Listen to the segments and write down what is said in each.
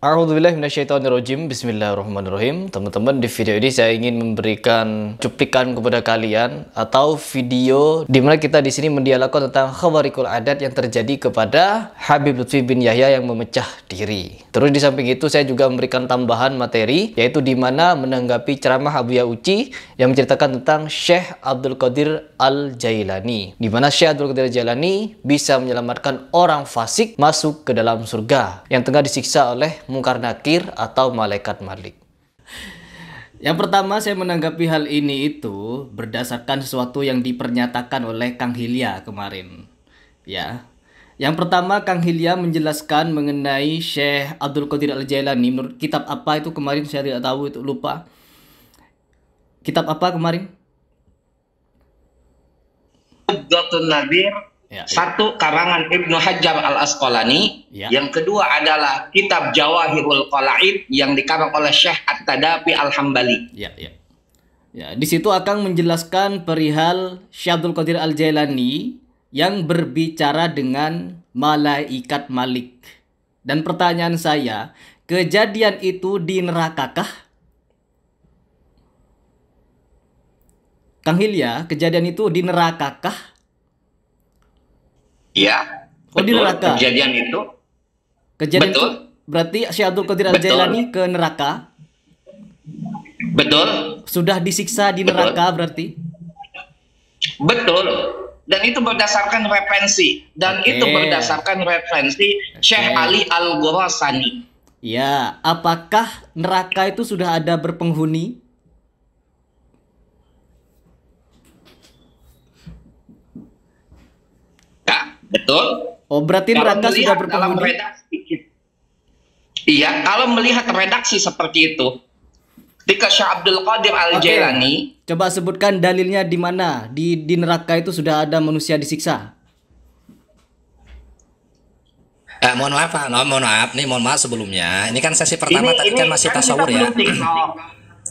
A'udzubillahi minasyaitonirrajim. Bismillahirrahmanirrahim. Teman-teman, di video ini saya ingin memberikan cuplikan kepada kalian atau video di mana kita di sini mendialogkan tentang khawarikul adat yang terjadi kepada Habib Lutfi bin Yahya yang memecah diri. Terus di samping itu saya juga memberikan tambahan materi, yaitu di mana menanggapi ceramah Abuya Uci yang menceritakan tentang Syekh Abdul Qadir Al-Jailani, di mana Syekh Abdul Qadir Al-Jailani bisa menyelamatkan orang fasik masuk ke dalam surga yang tengah disiksa oleh Munkar Nakir atau Malaikat Malik. Yang pertama, saya menanggapi hal ini itu berdasarkan sesuatu yang dipernyatakan oleh Kang Hilya kemarin. Ya. Yang pertama, Kang Hilya menjelaskan mengenai Syekh Abdul Qadir Al-Jailani. Menurut kitab apa itu kemarin, saya tidak tahu, itu lupa. Kitab apa kemarin? Ubdatun Nadir. Ya, satu karangan Ibnu Hajar Al-Asqalani, yang kedua adalah kitab Jawahirul Qala'id yang dikarang oleh Syekh At-Tadafi Al-Hambali. Ya, di situ akan menjelaskan perihal Syekh Abdul Qadir Al-Jailani yang berbicara dengan Malaikat Malik. Dan pertanyaan saya, kejadian itu di nerakakah? Kang Hilya, kejadian itu di nerakakah? Ya, di neraka. Kejadian itu. Betul. Itu berarti Syekh Abdul Qadir Al-Jailani ke neraka. Betul. Sudah disiksa di neraka berarti. Betul. Dan itu berdasarkan referensi. Itu berdasarkan referensi Syekh Ali Al-Ghorasani. Ya, apakah neraka itu sudah ada berpenghuni? Betul. Oh, berarti neraka sudah berpenghuni. Iya, kalau melihat redaksi seperti itu, ketika Syekh Abdul Qadir Al-Jailani, coba sebutkan dalilnya di mana di neraka itu sudah ada manusia disiksa. Mohon maaf Pak, mohon maaf sebelumnya. Ini kan sesi pertama tadi kan masih tasawur ya.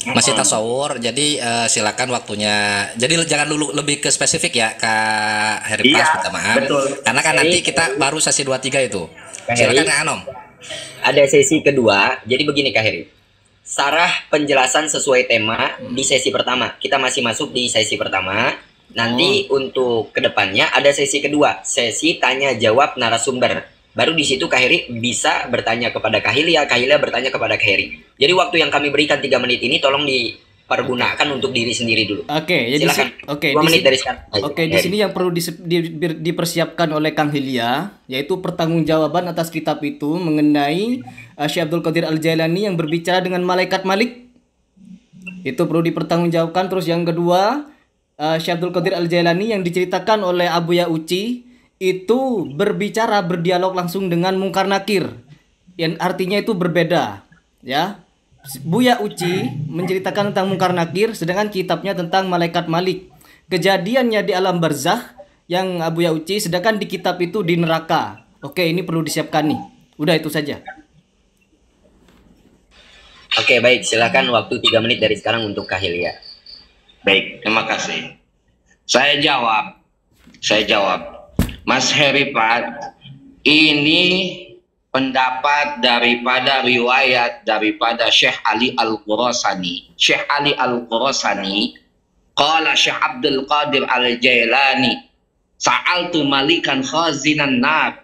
Masih tasawur, jadi silakan waktunya. Jadi jangan dulu lebih ke spesifik ya, Kak Heri Pras, minta maaf. Betul. Karena kan nanti kita baru sesi 23 itu. Silakan Kak Anom. Ada sesi kedua. Jadi begini Kak Heri. Sarah penjelasan sesuai tema di sesi pertama. Kita masih masuk di sesi pertama. Nanti untuk kedepannya ada sesi kedua, sesi tanya jawab narasumber. Baru di situ Kak Heri bisa bertanya kepada Kak Hilya bertanya kepada Kak Heri. Jadi waktu yang kami berikan 3 menit ini tolong dipergunakan untuk diri sendiri dulu. Jadi 2 menit dari sekarang. Di sini yang perlu dipersiapkan oleh Kang Hilya yaitu pertanggungjawaban atas kitab itu mengenai Syekh Abdul Qadir Al-Jailani yang berbicara dengan Malaikat Malik. Itu perlu dipertanggungjawabkan. Terus yang kedua, Syekh Abdul Qadir Al-Jailani yang diceritakan oleh Abuya Uci itu berdialog langsung dengan Munkar Nakir, yang artinya itu berbeda, ya. Buya Uci menceritakan tentang Munkar Nakir, sedangkan kitabnya tentang Malaikat Malik. Kejadiannya di alam barzakh yang Abuya Uci, sedangkan di kitab itu di neraka. Oke, ini perlu disiapkan nih. Udah itu saja. Oke, baik, silakan waktu 3 menit dari sekarang untuk Kak Hilya. Baik, terima kasih. Saya jawab. Mas Heri Prat, ini pendapat daripada riwayat daripada Syekh Ali Al-Ghorasani. Syekh Ali Al-Ghorasani, qala Syekh Abdul Qadir Al-Jailani, sa'altu malikan khazinan nar.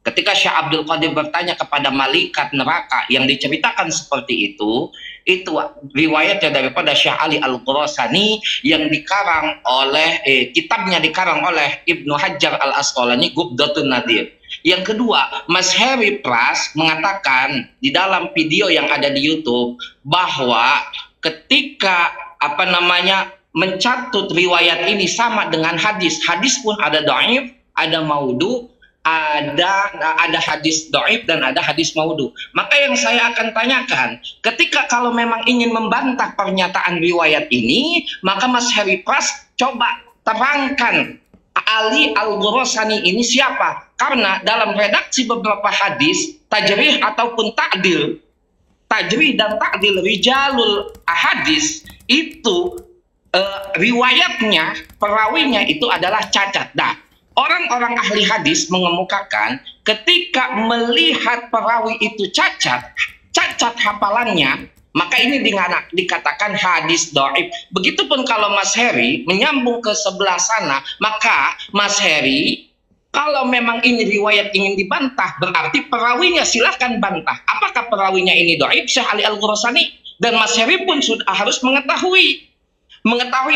Ketika Syekh Abdul Qadir bertanya kepada malaikat neraka yang diceritakan seperti itu riwayatnya daripada Syekh Ali Al-Ghorasani yang dikarang oleh kitabnya dikarang oleh Ibnu Hajar Al-Asqalani, Ubdatun Nadir. Yang kedua, Mas Heri Pras mengatakan di dalam video yang ada di YouTube bahwa ketika mencatut riwayat ini sama dengan hadis pun ada dhaif, ada maudhu, ada hadis dhaif dan ada hadis maudhu. Maka yang saya akan tanyakan, ketika kalau memang ingin membantah pernyataan riwayat ini, maka Mas Heri Pras coba terangkan Ali Al-Ghorasani ini siapa? Karena dalam redaksi beberapa hadis tajrih ataupun ta'dil, tajrih dan ta'dil rijalul hadis itu riwayatnya, perawinya itu adalah cacat. Nah, orang-orang ahli hadis mengemukakan ketika melihat perawi itu cacat cacat hafalannya, maka ini dikatakan hadis dhaif. Begitupun kalau Mas Heri menyambung ke sebelah sana, maka Mas Heri kalau memang ini riwayat ingin dibantah, berarti perawinya silahkan bantah. Apakah perawinya ini dhaif, Syekh Ali Al-Ghurasani? Dan Mas Heri pun sudah harus mengetahui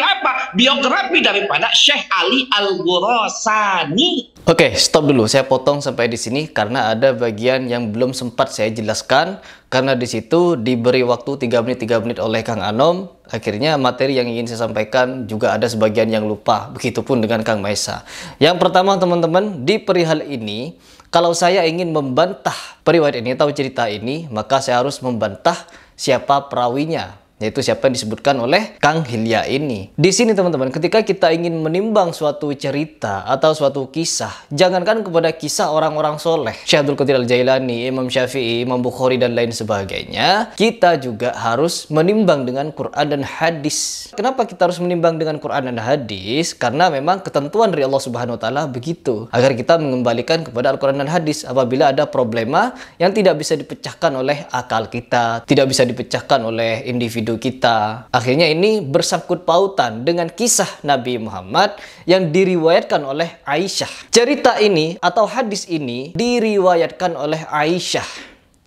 apa? Biografi daripada Syekh Ali Al-Ghurasani. Oke, stop dulu. Saya potong sampai di sini karena ada bagian yang belum sempat saya jelaskan. Karena di situ diberi waktu 3 menit oleh Kang Anom. Akhirnya materi yang ingin saya sampaikan juga ada sebagian yang lupa. Begitupun dengan Kang Maesa. Yang pertama teman-teman, di perihal ini, kalau saya ingin membantah periwayat ini atau cerita ini, maka saya harus membantah siapa perawinya, yaitu siapa yang disebutkan oleh Kang Hilya ini. Di sini teman-teman, ketika kita ingin menimbang suatu cerita atau suatu kisah, jangankan kepada kisah orang-orang soleh, Syekh Abdul Qadir Al-Jailani, Imam Syafi'i, Imam Bukhari, dan lain sebagainya, kita juga harus menimbang dengan Quran dan hadis. Kenapa kita harus menimbang dengan Quran dan hadis? Karena memang ketentuan dari Allah Subhanahu wa Ta'ala begitu, agar kita mengembalikan kepada Al-Quran dan hadis apabila ada problema yang tidak bisa dipecahkan oleh akal kita, tidak bisa dipecahkan oleh individu kita. Akhirnya ini bersangkut pautan dengan kisah Nabi Muhammad yang diriwayatkan oleh Aisyah. Cerita ini atau hadis ini diriwayatkan oleh Aisyah,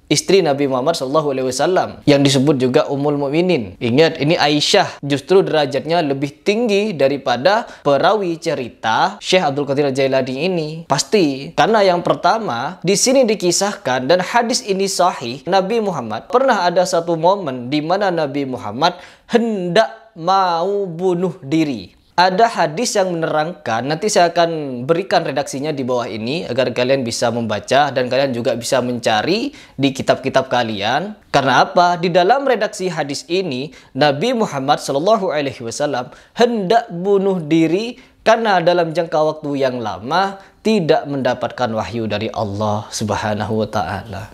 istri Nabi Muhammad SAW, yang disebut juga Ummul Mukminin. Ingat, ini Aisyah justru derajatnya lebih tinggi daripada perawi cerita Syekh Abdul Qadir Al-Jailani ini. Pasti, karena yang pertama di sini dikisahkan dan hadis ini sahih, Nabi Muhammad pernah ada satu momen di mana Nabi Muhammad hendak mau bunuh diri. Ada hadis yang menerangkan, nanti saya akan berikan redaksinya di bawah ini agar kalian bisa membaca dan kalian juga bisa mencari di kitab-kitab kalian. Karena apa? Di dalam redaksi hadis ini, Nabi Muhammad SAW hendak bunuh diri karena dalam jangka waktu yang lama tidak mendapatkan wahyu dari Allah Subhanahu wa Ta'ala.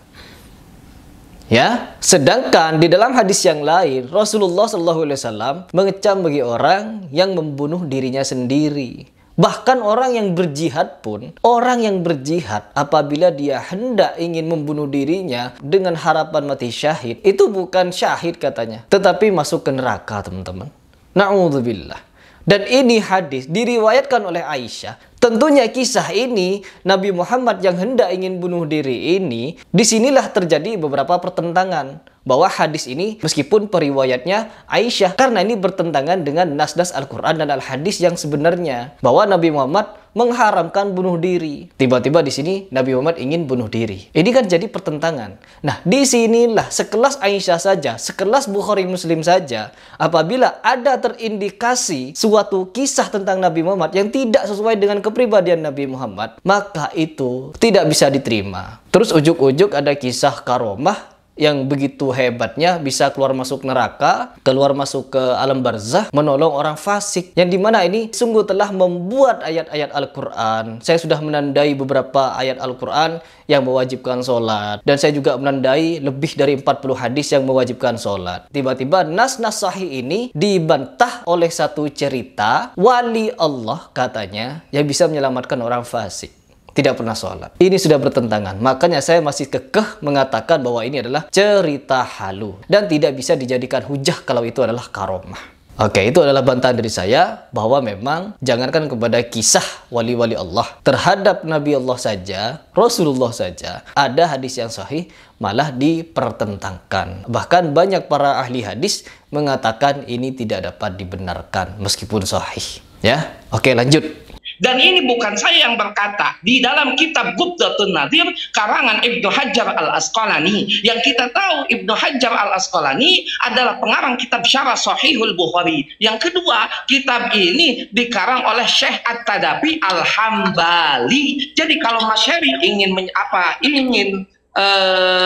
Ya, sedangkan di dalam hadis yang lain Rasulullah SAW mengecam bagi orang yang membunuh dirinya sendiri. Bahkan orang yang berjihad pun, orang yang berjihad apabila dia hendak ingin membunuh dirinya dengan harapan mati syahid, itu bukan syahid katanya, tetapi masuk ke neraka, teman-teman. Na'udzubillah. Dan ini hadis diriwayatkan oleh Aisyah. Tentunya kisah ini, Nabi Muhammad yang hendak ingin bunuh diri ini, disinilah terjadi beberapa pertentangan. Bahwa hadis ini meskipun periwayatnya Aisyah, karena ini bertentangan dengan nas-nas Al-Quran dan Al-Hadis yang sebenarnya. Bahwa Nabi Muhammad mengharamkan bunuh diri. Tiba-tiba di sini Nabi Muhammad ingin bunuh diri. Ini kan jadi pertentangan. Nah, disinilah sekelas Aisyah saja, sekelas Bukhari Muslim saja, apabila ada terindikasi suatu kisah tentang Nabi Muhammad yang tidak sesuai dengan kepribadian Nabi Muhammad, maka itu tidak bisa diterima. Terus ujuk-ujuk ada kisah karomah yang begitu hebatnya bisa keluar masuk neraka, keluar masuk ke alam barzah, menolong orang fasik, yang dimana ini sungguh telah membuat ayat-ayat Al-Quran. Saya sudah menandai beberapa ayat Al-Quran yang mewajibkan sholat, dan saya juga menandai lebih dari 40 hadis yang mewajibkan sholat. Tiba-tiba nas-nas sahih ini dibantah oleh satu cerita wali Allah katanya yang bisa menyelamatkan orang fasik, tidak pernah sholat. Ini sudah bertentangan. Makanya saya masih kekeh mengatakan bahwa ini adalah cerita halu dan tidak bisa dijadikan hujah kalau itu adalah karomah. Oke, itu adalah bantahan dari saya bahwa memang jangankan kepada kisah wali-wali Allah, terhadap Nabi Allah saja, Rasulullah saja, ada hadis yang sahih malah dipertentangkan. Bahkan banyak para ahli hadis mengatakan ini tidak dapat dibenarkan meskipun sahih. Ya, oke, lanjut. Dan ini bukan saya yang berkata. Di dalam kitab Gubdatun Nadir karangan Ibnu Hajar Al-Asqalani, yang kita tahu Ibnu Hajar Al-Asqalani adalah pengarang kitab Syarah Sahihul Bukhari. Yang kedua, kitab ini dikarang oleh Syekh At-Tadabi Al-Hambali. Jadi kalau Mas Heri ingin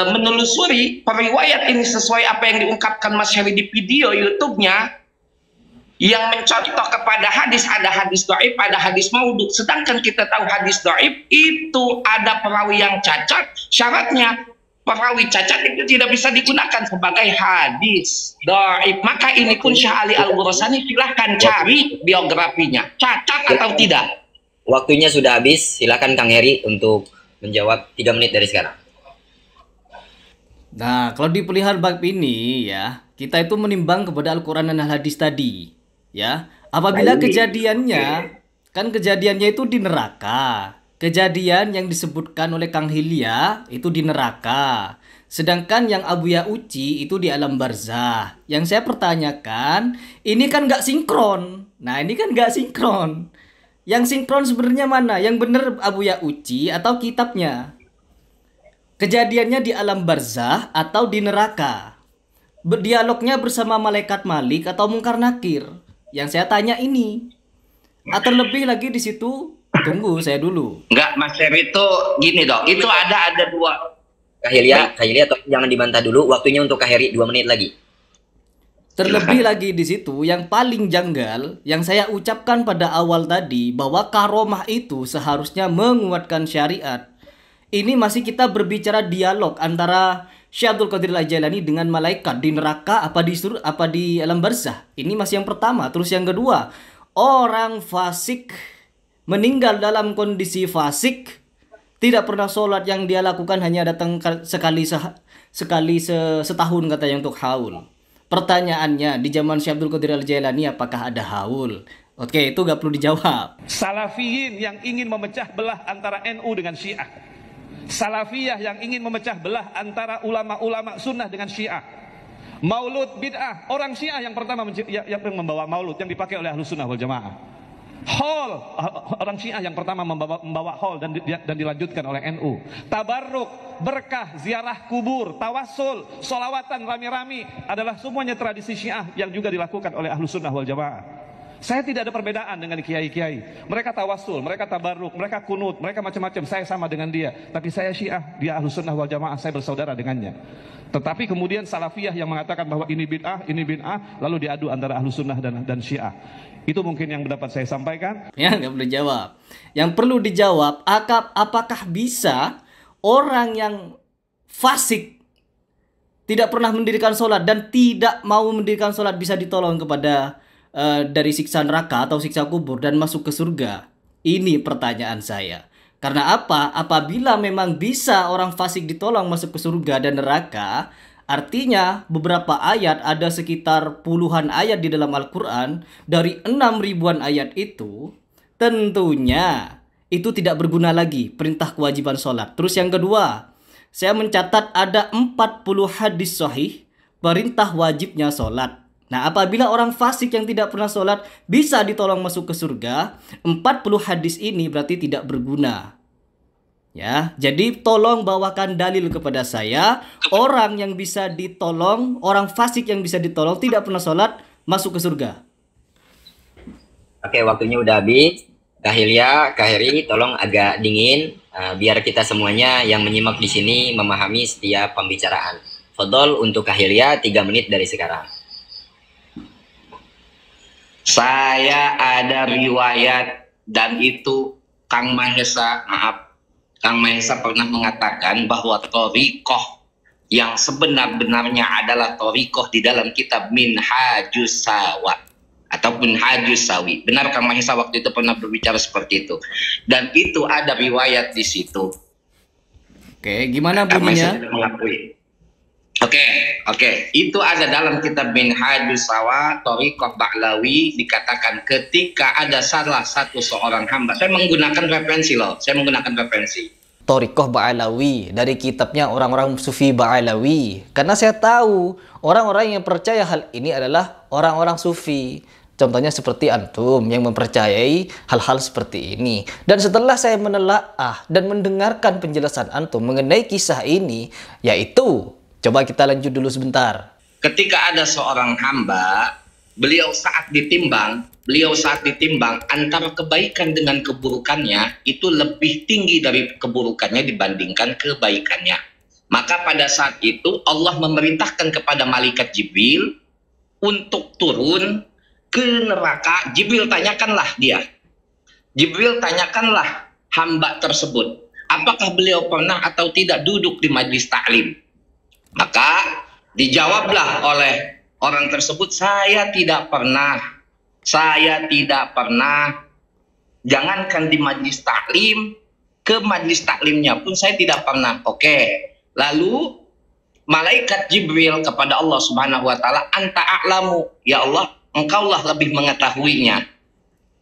menelusuri periwayat ini sesuai apa yang diungkapkan Mas Heri di video YouTube-nya, yang mencontoh kepada hadis, ada hadis dhaif, ada hadis maudhu. Sedangkan kita tahu hadis dhaif itu ada perawi yang cacat. Syaratnya perawi cacat itu tidak bisa digunakan sebagai hadis dhaif. Maka ini pun Syekh Ali Al-Ghurasani silahkan cari biografinya, cacat atau tidak. Waktunya sudah habis. Silakan Kang Heri untuk menjawab 3 menit dari sekarang. Nah, kalau di pelihan bab ini ya, kita itu menimbang kepada Al-Quran dan Al-Hadis tadi. Ya, apabila Baik. kejadiannya, kan kejadiannya itu di neraka. Kejadian yang disebutkan oleh Kang Hilya itu di neraka. Sedangkan yang Abu Ya Uci itu di alam barzah. Yang saya pertanyakan, ini kan nggak sinkron. Nah, ini kan nggak sinkron. Yang sinkron sebenarnya mana? Yang benar Abu Ya Uci atau kitabnya? Kejadiannya di alam barzah atau di neraka? Berdialognya bersama malaikat Malik atau Mungkar Nakir? Yang saya tanya ini. Atau lebih lagi di situ, tunggu saya dulu. Enggak, Mas Heri itu gini dong. Itu ada dua. Kak Hilya, jangan dibantah dulu. Waktunya untuk Kak Heri 2 menit lagi. Terlebih lagi di situ, yang paling janggal, yang saya ucapkan pada awal tadi, bahwa karomah itu seharusnya menguatkan syariat. Ini masih kita berbicara dialog antara Syekh Abdul Qadir Al-Jailani dengan malaikat di neraka apa di alam barzah. Ini masih yang pertama. Terus yang kedua, orang fasik meninggal dalam kondisi fasik, tidak pernah sholat, yang dia lakukan hanya datang sekali setahun katanya untuk haul. Pertanyaannya, di zaman Syekh Abdul Qadir Al-Jailani apakah ada haul? Oke, itu gak perlu dijawab. Salafiyin yang ingin memecah belah antara NU dengan Syiah. Salafiyah yang ingin memecah belah antara ulama-ulama sunnah dengan Syiah. Maulud bid'ah, orang Syiah yang pertama yang membawa maulud yang dipakai oleh Ahlus Sunnah wal Jamaah. Hall, orang Syiah yang pertama membawa hall dan dilanjutkan oleh NU. Tabarruk, berkah, ziarah kubur, tawassul, solawatan rami-rami adalah semuanya tradisi Syiah yang juga dilakukan oleh Ahlus Sunnah wal Jamaah. Saya tidak ada perbedaan dengan kiai-kiai. Mereka tawassul, mereka tabarruk, mereka kunut, mereka macam-macam. Saya sama dengan dia. Tapi saya Syiah, dia Ahlus Sunnah wal Jamaah, saya bersaudara dengannya. Tetapi kemudian Salafiyah yang mengatakan bahwa ini bid'ah, lalu diadu antara Ahlus Sunnah dan Syiah. Itu mungkin yang dapat saya sampaikan. Ya, nggak perlu jawab. Yang perlu dijawab, apakah bisa orang yang fasik, tidak pernah mendirikan sholat dan tidak mau mendirikan sholat, bisa ditolong kepada dari siksa neraka atau siksa kubur dan masuk ke surga? Ini pertanyaan saya. Karena apa? Apabila memang bisa orang fasik ditolong masuk ke surga dan neraka, artinya beberapa ayat, ada sekitar puluhan ayat di dalam Al-Quran, dari 6.000-an ayat itu, tentunya itu tidak berguna lagi perintah kewajiban sholat. Terus yang kedua, saya mencatat ada 40 hadis sahih perintah wajibnya sholat. Nah, apabila orang fasik yang tidak pernah sholat bisa ditolong masuk ke surga, 40 hadis ini berarti tidak berguna. Ya, jadi tolong bawakan dalil kepada saya, orang yang bisa ditolong, orang fasik yang bisa ditolong tidak pernah sholat masuk ke surga. Oke, waktunya udah habis. Kak Hilya, Kak Heri, tolong agak dingin, biar kita semuanya yang menyimak di sini memahami setiap pembicaraan. Fadol untuk Kak Hilya 3 menit dari sekarang. Saya ada riwayat dan itu Kang Mahesa pernah mengatakan bahwa thoriqoh yang sebenar-benarnya adalah thoriqoh di dalam kitab Minhajus Sawa ataupun Minhajus Sawi. Benar, Kang Mahesa waktu itu pernah berbicara seperti itu. Dan itu ada riwayat di situ. Oke, gimana bunyinya? Oke. Itu ada dalam kitab Minhajus Sawa, Thoriqoh Ba'lawi, dikatakan ketika ada salah satu seorang hamba. Saya menggunakan referensi loh. Thoriqoh Ba'lawi dari kitabnya orang-orang Sufi Ba'lawi. Karena saya tahu orang-orang yang percaya hal ini adalah orang-orang Sufi. Contohnya seperti antum yang mempercayai hal-hal seperti ini. Dan setelah saya menelaah dan mendengarkan penjelasan antum mengenai kisah ini, yaitu, coba kita lanjut dulu sebentar. Ketika ada seorang hamba, beliau saat ditimbang antara kebaikan dengan keburukannya itu lebih tinggi dari keburukannya dibandingkan kebaikannya. Maka pada saat itu Allah memerintahkan kepada malaikat Jibril untuk turun ke neraka. Jibril tanyakanlah hamba tersebut, apakah beliau pernah atau tidak duduk di majlis taklim? Maka dijawablah oleh orang tersebut, saya tidak pernah. Jangankan di majlis taklim, ke majlis taklimnya pun saya tidak pernah. Oke. Lalu malaikat Jibril kepada Allah Subhanahu wa taala, anta a'lamu, ya Allah, engkaulah lebih mengetahuinya,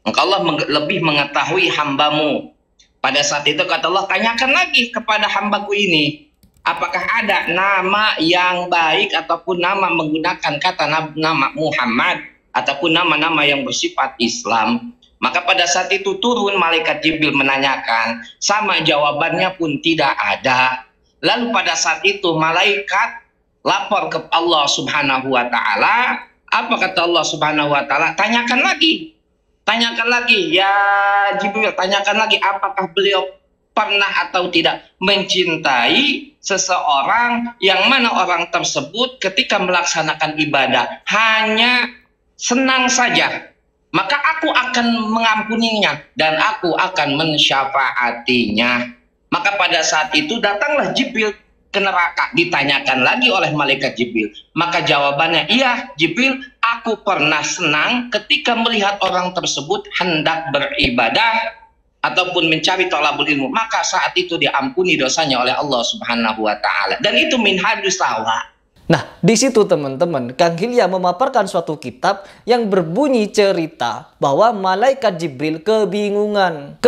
engkaulah lebih mengetahui hambamu. Pada saat itu kata Allah, tanyakan lagi kepada hambaku ini, apakah ada nama yang baik ataupun nama menggunakan kata nama Muhammad ataupun nama-nama yang bersifat Islam. Maka pada saat itu turun malaikat Jibril menanyakan, sama jawabannya pun tidak ada. Lalu pada saat itu malaikat lapor ke Allah Subhanahu wa taala. Apa kata Allah Subhanahu wa taala? Tanyakan lagi. Tanyakan lagi, ya Jibril, tanyakan lagi, apakah beliau pernah atau tidak mencintai seseorang yang mana orang tersebut ketika melaksanakan ibadah hanya senang saja, maka aku akan mengampuninya dan aku akan mensyafaatinya. Maka pada saat itu datanglah Jibril ke neraka, ditanyakan lagi oleh malaikat Jibril. Maka jawabannya, iya Jibril, aku pernah senang ketika melihat orang tersebut hendak beribadah ataupun mencari thalabul ilmu, maka saat itu diampuni dosanya oleh Allah Subhanahu wa taala. Dan itu minhajus sawa. Nah, di situ teman-teman, Kang Hilya memaparkan suatu kitab yang berbunyi cerita bahwa malaikat Jibril kebingungan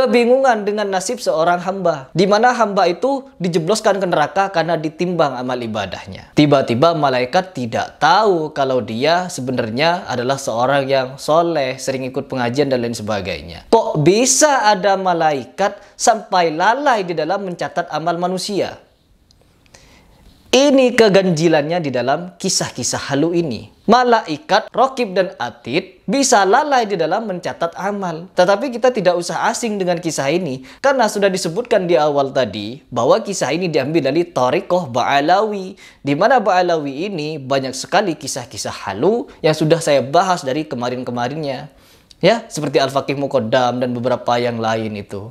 dengan nasib seorang hamba, di mana hamba itu dijebloskan ke neraka karena ditimbang amal ibadahnya. Tiba-tiba malaikat tidak tahu kalau dia sebenarnya adalah seorang yang soleh, sering ikut pengajian dan lain sebagainya. Kok bisa ada malaikat sampai lalai di dalam mencatat amal manusia? Ini keganjilannya di dalam kisah-kisah halu ini. Malaikat Raqib dan Atid bisa lalai di dalam mencatat amal. Tetapi kita tidak usah asing dengan kisah ini, karena sudah disebutkan di awal tadi bahwa kisah ini diambil dari Thariqah Ba'alawi, di mana Ba'alawi ini banyak sekali kisah-kisah halu yang sudah saya bahas dari kemarin-kemarinnya. Ya, seperti Al-Faqih Muqaddam dan beberapa yang lain itu.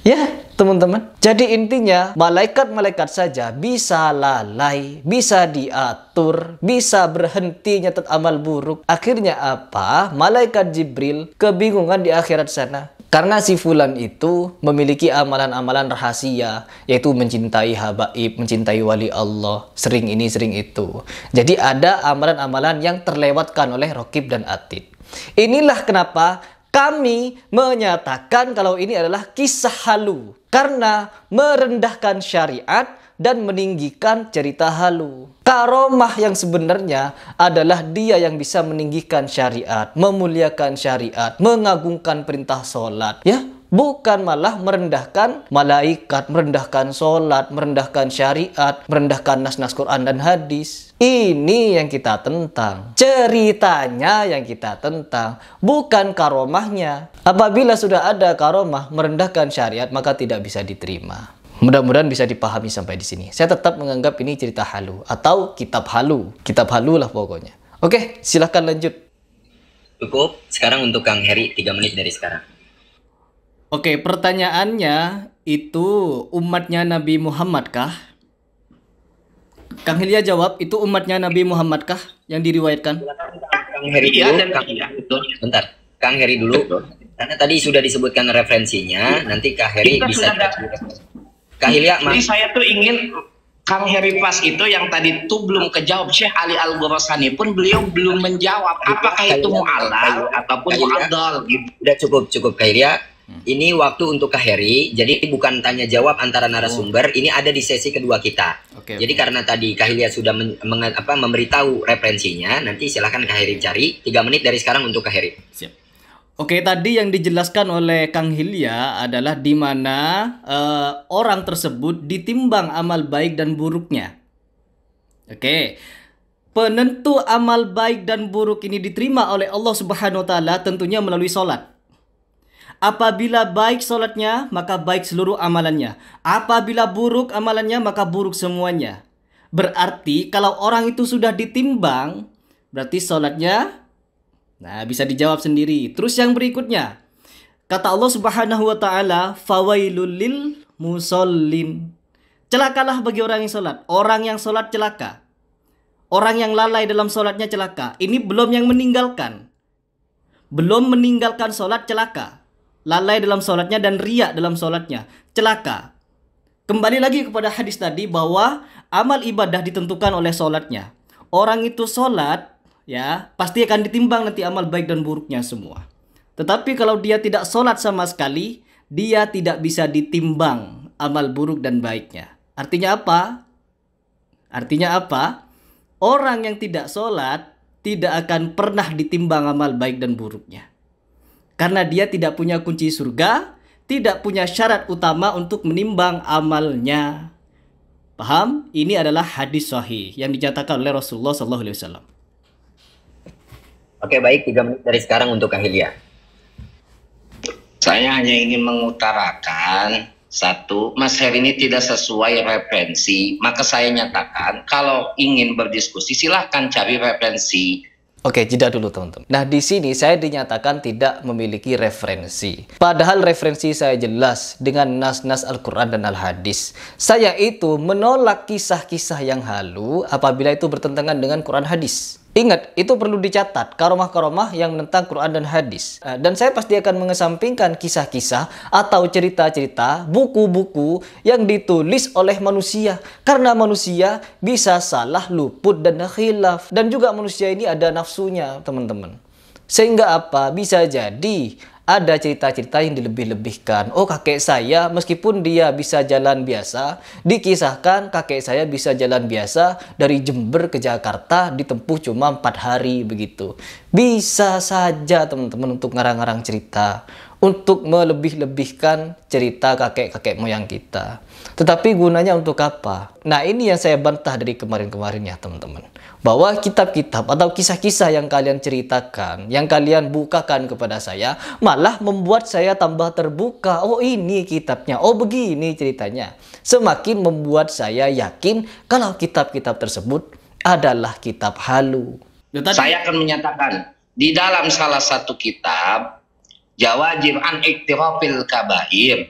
Ya, teman-teman. Jadi intinya, malaikat-malaikat saja bisa lalai, bisa diatur, bisa berhenti nyatat amal buruk. Akhirnya apa? Malaikat Jibril kebingungan di akhirat sana. Karena si fulan itu memiliki amalan-amalan rahasia, yaitu mencintai habaib, mencintai wali Allah, sering ini, sering itu. Jadi ada amalan-amalan yang terlewatkan oleh Raqib dan Atid. Inilah kenapa kami menyatakan kalau ini adalah kisah halu, karena merendahkan syariat dan meninggikan cerita halu. Karomah yang sebenarnya adalah dia yang bisa meninggikan syariat, memuliakan syariat, mengagungkan perintah sholat, ya, bukan malah merendahkan malaikat, merendahkan sholat, merendahkan syariat, merendahkan nas-nas Quran dan hadis. Ini yang kita tentang. Ceritanya yang kita tentang, bukan karomahnya. Apabila sudah ada karomah merendahkan syariat, maka tidak bisa diterima. Mudah-mudahan bisa dipahami sampai di sini. Saya tetap menganggap ini cerita halu atau kitab halu. Kitab halu lah pokoknya. Oke, silahkan lanjut. Cukup. Sekarang untuk Kang Heri 3 menit dari sekarang. Oke, pertanyaannya itu umatnya Nabi Muhammad kah? Kang Hilya jawab, itu umatnya Nabi Muhammad kah yang diriwayatkan? Kang Heri dulu. Bentar. Kang Heri dulu. Karena tadi sudah disebutkan referensinya, nanti Kang Heri bisa. Kang Hilya, jadi saya tuh ingin Kang Heri pas itu yang tadi tuh belum kejawab. Syekh Ali Al-Ghorasani pun beliau belum menjawab apakah itu mu'allal ataupun mu'addal gitu. Udah cukup Kang Hilya. Ini waktu untuk Kak Heri, jadi bukan tanya jawab antara narasumber. Ini ada di sesi kedua kita. Jadi karena tadi Kak Hilya sudah memberitahu referensinya, nanti silahkan Kak Heri cari 3 menit dari sekarang untuk Kak Heri. Siap. Oke, tadi yang dijelaskan oleh Kang Hilya adalah di mana orang tersebut ditimbang amal baik dan buruknya. Oke. Penentu amal baik dan buruk ini diterima oleh Allah Subhanahu wa taala tentunya melalui sholat. Apabila baik sholatnya, maka baik seluruh amalannya. Apabila buruk amalannya, maka buruk semuanya. Berarti kalau orang itu sudah ditimbang, berarti sholatnya, nah, bisa dijawab sendiri. Terus yang berikutnya, kata Allah Subhanahu wa taala, fawailul lil musallin. Celakalah bagi orang yang sholat. Orang yang sholat celaka. Orang yang lalai dalam sholatnya celaka. Ini belum yang meninggalkan. Belum meninggalkan sholat celaka. Lalai dalam sholatnya dan riak dalam sholatnya, celaka. Kembali lagi kepada hadis tadi bahwa amal ibadah ditentukan oleh sholatnya. Orang itu sholat, ya pasti akan ditimbang nanti amal baik dan buruknya semua. Tetapi kalau dia tidak sholat sama sekali, dia tidak bisa ditimbang amal buruk dan baiknya. Artinya apa? Artinya apa? Orang yang tidak sholat tidak akan pernah ditimbang amal baik dan buruknya. Karena dia tidak punya kunci surga, tidak punya syarat utama untuk menimbang amalnya. Paham? Ini adalah hadis sahih yang dinyatakan oleh Rasulullah SAW. Oke, baik, 3 menit dari sekarang untuk Kahilya. Saya hanya ingin mengutarakan satu, Mas Heri ini tidak sesuai referensi, maka saya nyatakan kalau ingin berdiskusi silahkan cari referensi. Oke, jeda dulu teman-teman. Nah, di sini saya dinyatakan tidak memiliki referensi. Padahal referensi saya jelas dengan nas-nas Al-Quran dan Al-Hadis. Saya itu menolak kisah-kisah yang halu apabila itu bertentangan dengan Quran Hadis. Ingat, itu perlu dicatat, karomah-karomah yang menentang Quran dan Hadis. Dan saya pasti akan mengesampingkan kisah-kisah atau cerita-cerita, buku-buku yang ditulis oleh manusia. Karena manusia bisa salah, luput, dan khilaf. Dan juga manusia ini ada nafsunya, teman-teman. Sehingga apa? Bisa jadi ada cerita-cerita yang dilebih-lebihkan. Oh, kakek saya meskipun dia bisa jalan biasa, dikisahkan kakek saya bisa jalan biasa dari Jember ke Jakarta ditempuh cuma 4 hari begitu. Bisa saja teman-teman untuk ngarang-ngarang cerita, untuk melebih-lebihkan cerita kakek-kakek moyang kita. Tetapi gunanya untuk apa? Nah, ini yang saya bantah dari kemarin-kemarin ya teman-teman. Bahwa kitab-kitab atau kisah-kisah yang kalian ceritakan, yang kalian bukakan kepada saya, malah membuat saya tambah terbuka. Oh, ini kitabnya, oh begini ceritanya. Semakin membuat saya yakin kalau kitab-kitab tersebut adalah kitab halu. Saya akan menyatakan, di dalam salah satu kitab, Jawajib an Iktirafil Kabair,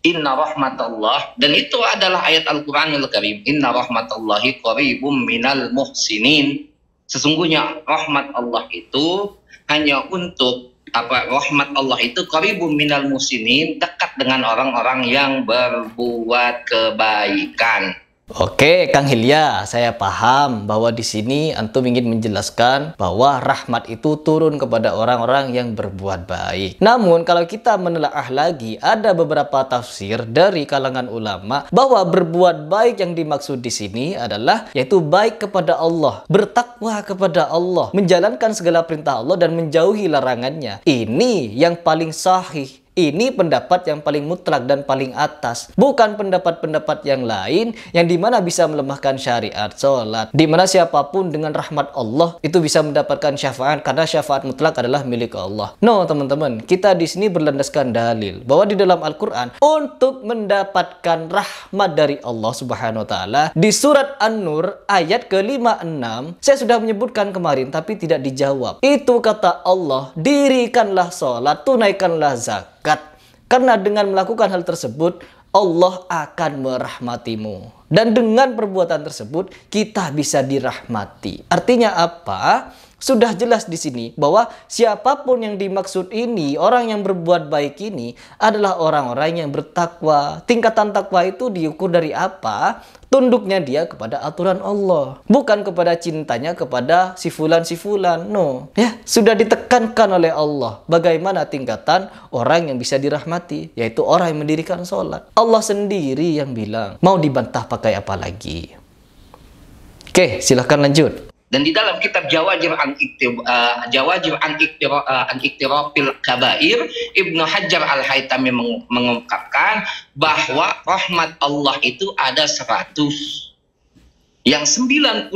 Inna rahmatullah, dan itu adalah ayat Al-Quranul Karim, Inna rahmatullahi qaribum minal muhsinin. Sesungguhnya rahmat Allah itu hanya untuk rahmat Allah itu qaribum minal muhsinin, dekat dengan orang-orang yang berbuat kebaikan. Oke, Kang Hilya, saya paham bahwa di sini antum ingin menjelaskan bahwa rahmat itu turun kepada orang-orang yang berbuat baik. Namun, kalau kita menelaah lagi, ada beberapa tafsir dari kalangan ulama bahwa berbuat baik yang dimaksud di sini adalah yaitu baik kepada Allah, bertakwa kepada Allah, menjalankan segala perintah Allah dan menjauhi larangannya. Ini yang paling sahih. Ini pendapat yang paling mutlak dan paling atas. Bukan pendapat-pendapat yang lain yang dimana bisa melemahkan syariat sholat. Dimana siapapun dengan rahmat Allah itu bisa mendapatkan syafaat karena syafaat mutlak adalah milik Allah. No, teman-teman. Kita di sini berlandaskan dalil bahwa di dalam Al-Quran untuk mendapatkan rahmat dari Allah Subhanahu Wa Taala di surat An-Nur ayat ke-56 saya sudah menyebutkan kemarin tapi tidak dijawab. Itu kata Allah, dirikanlah sholat, tunaikanlah zakat. Karena dengan melakukan hal tersebut, Allah akan merahmatimu. Dan dengan perbuatan tersebut, kita bisa dirahmati. Artinya apa? Sudah jelas di sini bahwa siapapun yang dimaksud ini, orang yang berbuat baik ini adalah orang-orang yang bertakwa. Tingkatan takwa itu diukur dari apa? Tunduknya dia kepada aturan Allah, bukan kepada cintanya kepada si fulan-si fulan. No, ya sudah ditekankan oleh Allah bagaimana tingkatan orang yang bisa dirahmati, yaitu orang yang mendirikan sholat. Allah sendiri yang bilang, mau dibantah pakai apa lagi? Oke, silahkan lanjut. Dan di dalam kitab Jawajib an Iktirafil Kabair, Ibnu Hajar Al-Haytami mengungkapkan bahwa rahmat Allah itu ada 100. Yang 99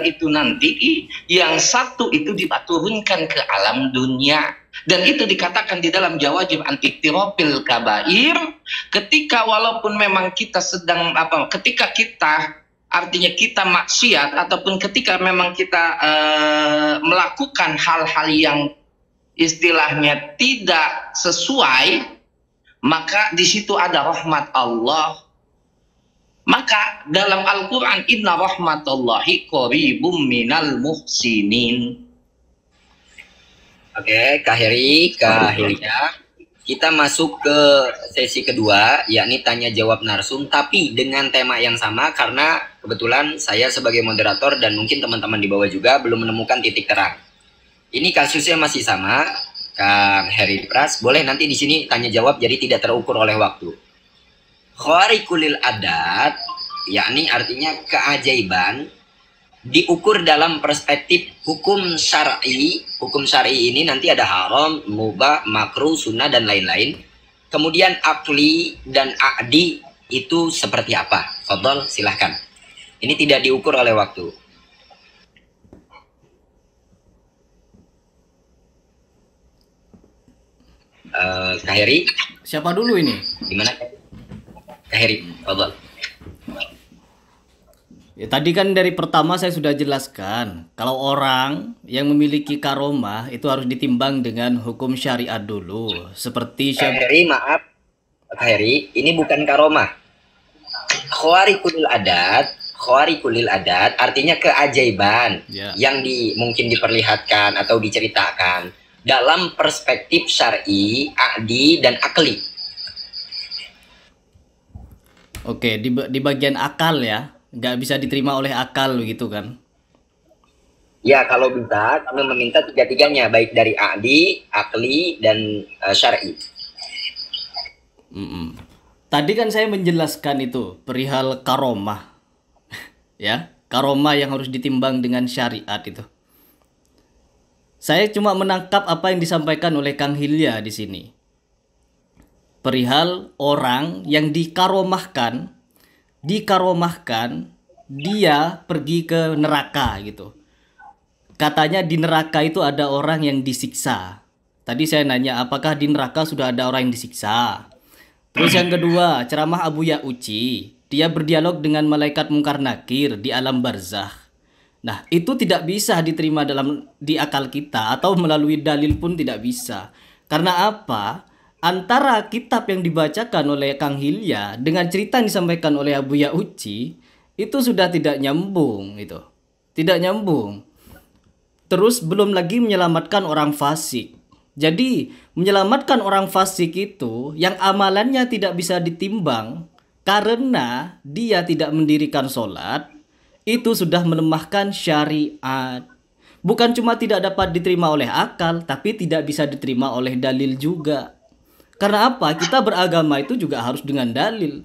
itu nanti, yang 1 itu diturunkan ke alam dunia. Dan itu dikatakan di dalam Jawajib an Iktirafil Kabair, ketika walaupun memang kita sedang ketika kita artinya kita maksiat ataupun ketika memang kita melakukan hal-hal yang istilahnya tidak sesuai, maka di situ ada rahmat Allah. Maka dalam Al-Quran, Inna rahmatullahi qaribum minal muhsinin. Oke, Kak Heri, Kak Hilya. kita masuk ke sesi kedua, yakni tanya jawab narsum, tapi dengan tema yang sama karena kebetulan saya sebagai moderator dan mungkin teman-teman di bawah juga belum menemukan titik terang. Ini kasusnya masih sama, Kang Heri Pras. Boleh nanti di sini tanya jawab, jadi tidak terukur oleh waktu. Khawarikulil adat, yakni artinya keajaiban, diukur dalam perspektif hukum syar'i. Hukum syar'i ini nanti ada haram, mubah, makruh, sunnah dan lain-lain. Kemudian akli dan a'di itu seperti apa? Fadhal, silahkan. Ini tidak diukur oleh waktu. Kak Heri, Siapa dulu ini? gimana? Kak Heri, fadhal. Ya, tadi kan dari pertama saya sudah jelaskan, kalau orang yang memiliki karomah itu harus ditimbang dengan hukum syariat dulu. Seperti Kak Heri, maaf. Kak Heri, ini bukan karomah. Khawarikulil adat artinya keajaiban Ya. yang mungkin diperlihatkan atau diceritakan dalam perspektif syar'i, a'di dan akli. Oke, di bagian akal ya, nggak bisa diterima oleh akal begitu kan? Ya, kalau bisa kami meminta tiga-tiganya, baik dari a'di, akli dan syar'i. Tadi kan saya menjelaskan itu perihal karomah, ya, karomah yang harus ditimbang dengan syariat itu. Saya cuma menangkap apa yang disampaikan oleh Kang Hilya di sini. Perihal orang yang dikaromahkan, dia pergi ke neraka gitu. Katanya di neraka itu ada orang yang disiksa. Tadi saya nanya apakah di neraka sudah ada orang yang disiksa. Terus yang kedua, ceramah Abu Ya'uci, dia berdialog dengan malaikat Mungkar Nakir di alam barzakh. Nah, itu tidak bisa diterima di akal kita atau melalui dalil pun tidak bisa. Karena apa? Antara kitab yang dibacakan oleh Kang Hilya dengan cerita yang disampaikan oleh Abu Ya'uci itu sudah tidak nyambung itu. Tidak nyambung. Terus belum lagi menyelamatkan orang fasik. Jadi, menyelamatkan orang fasik itu yang amalannya tidak bisa ditimbang karena dia tidak mendirikan sholat, itu sudah melemahkan syariat. Bukan cuma tidak dapat diterima oleh akal, tapi tidak bisa diterima oleh dalil juga. Karena apa? Kita beragama itu juga harus dengan dalil.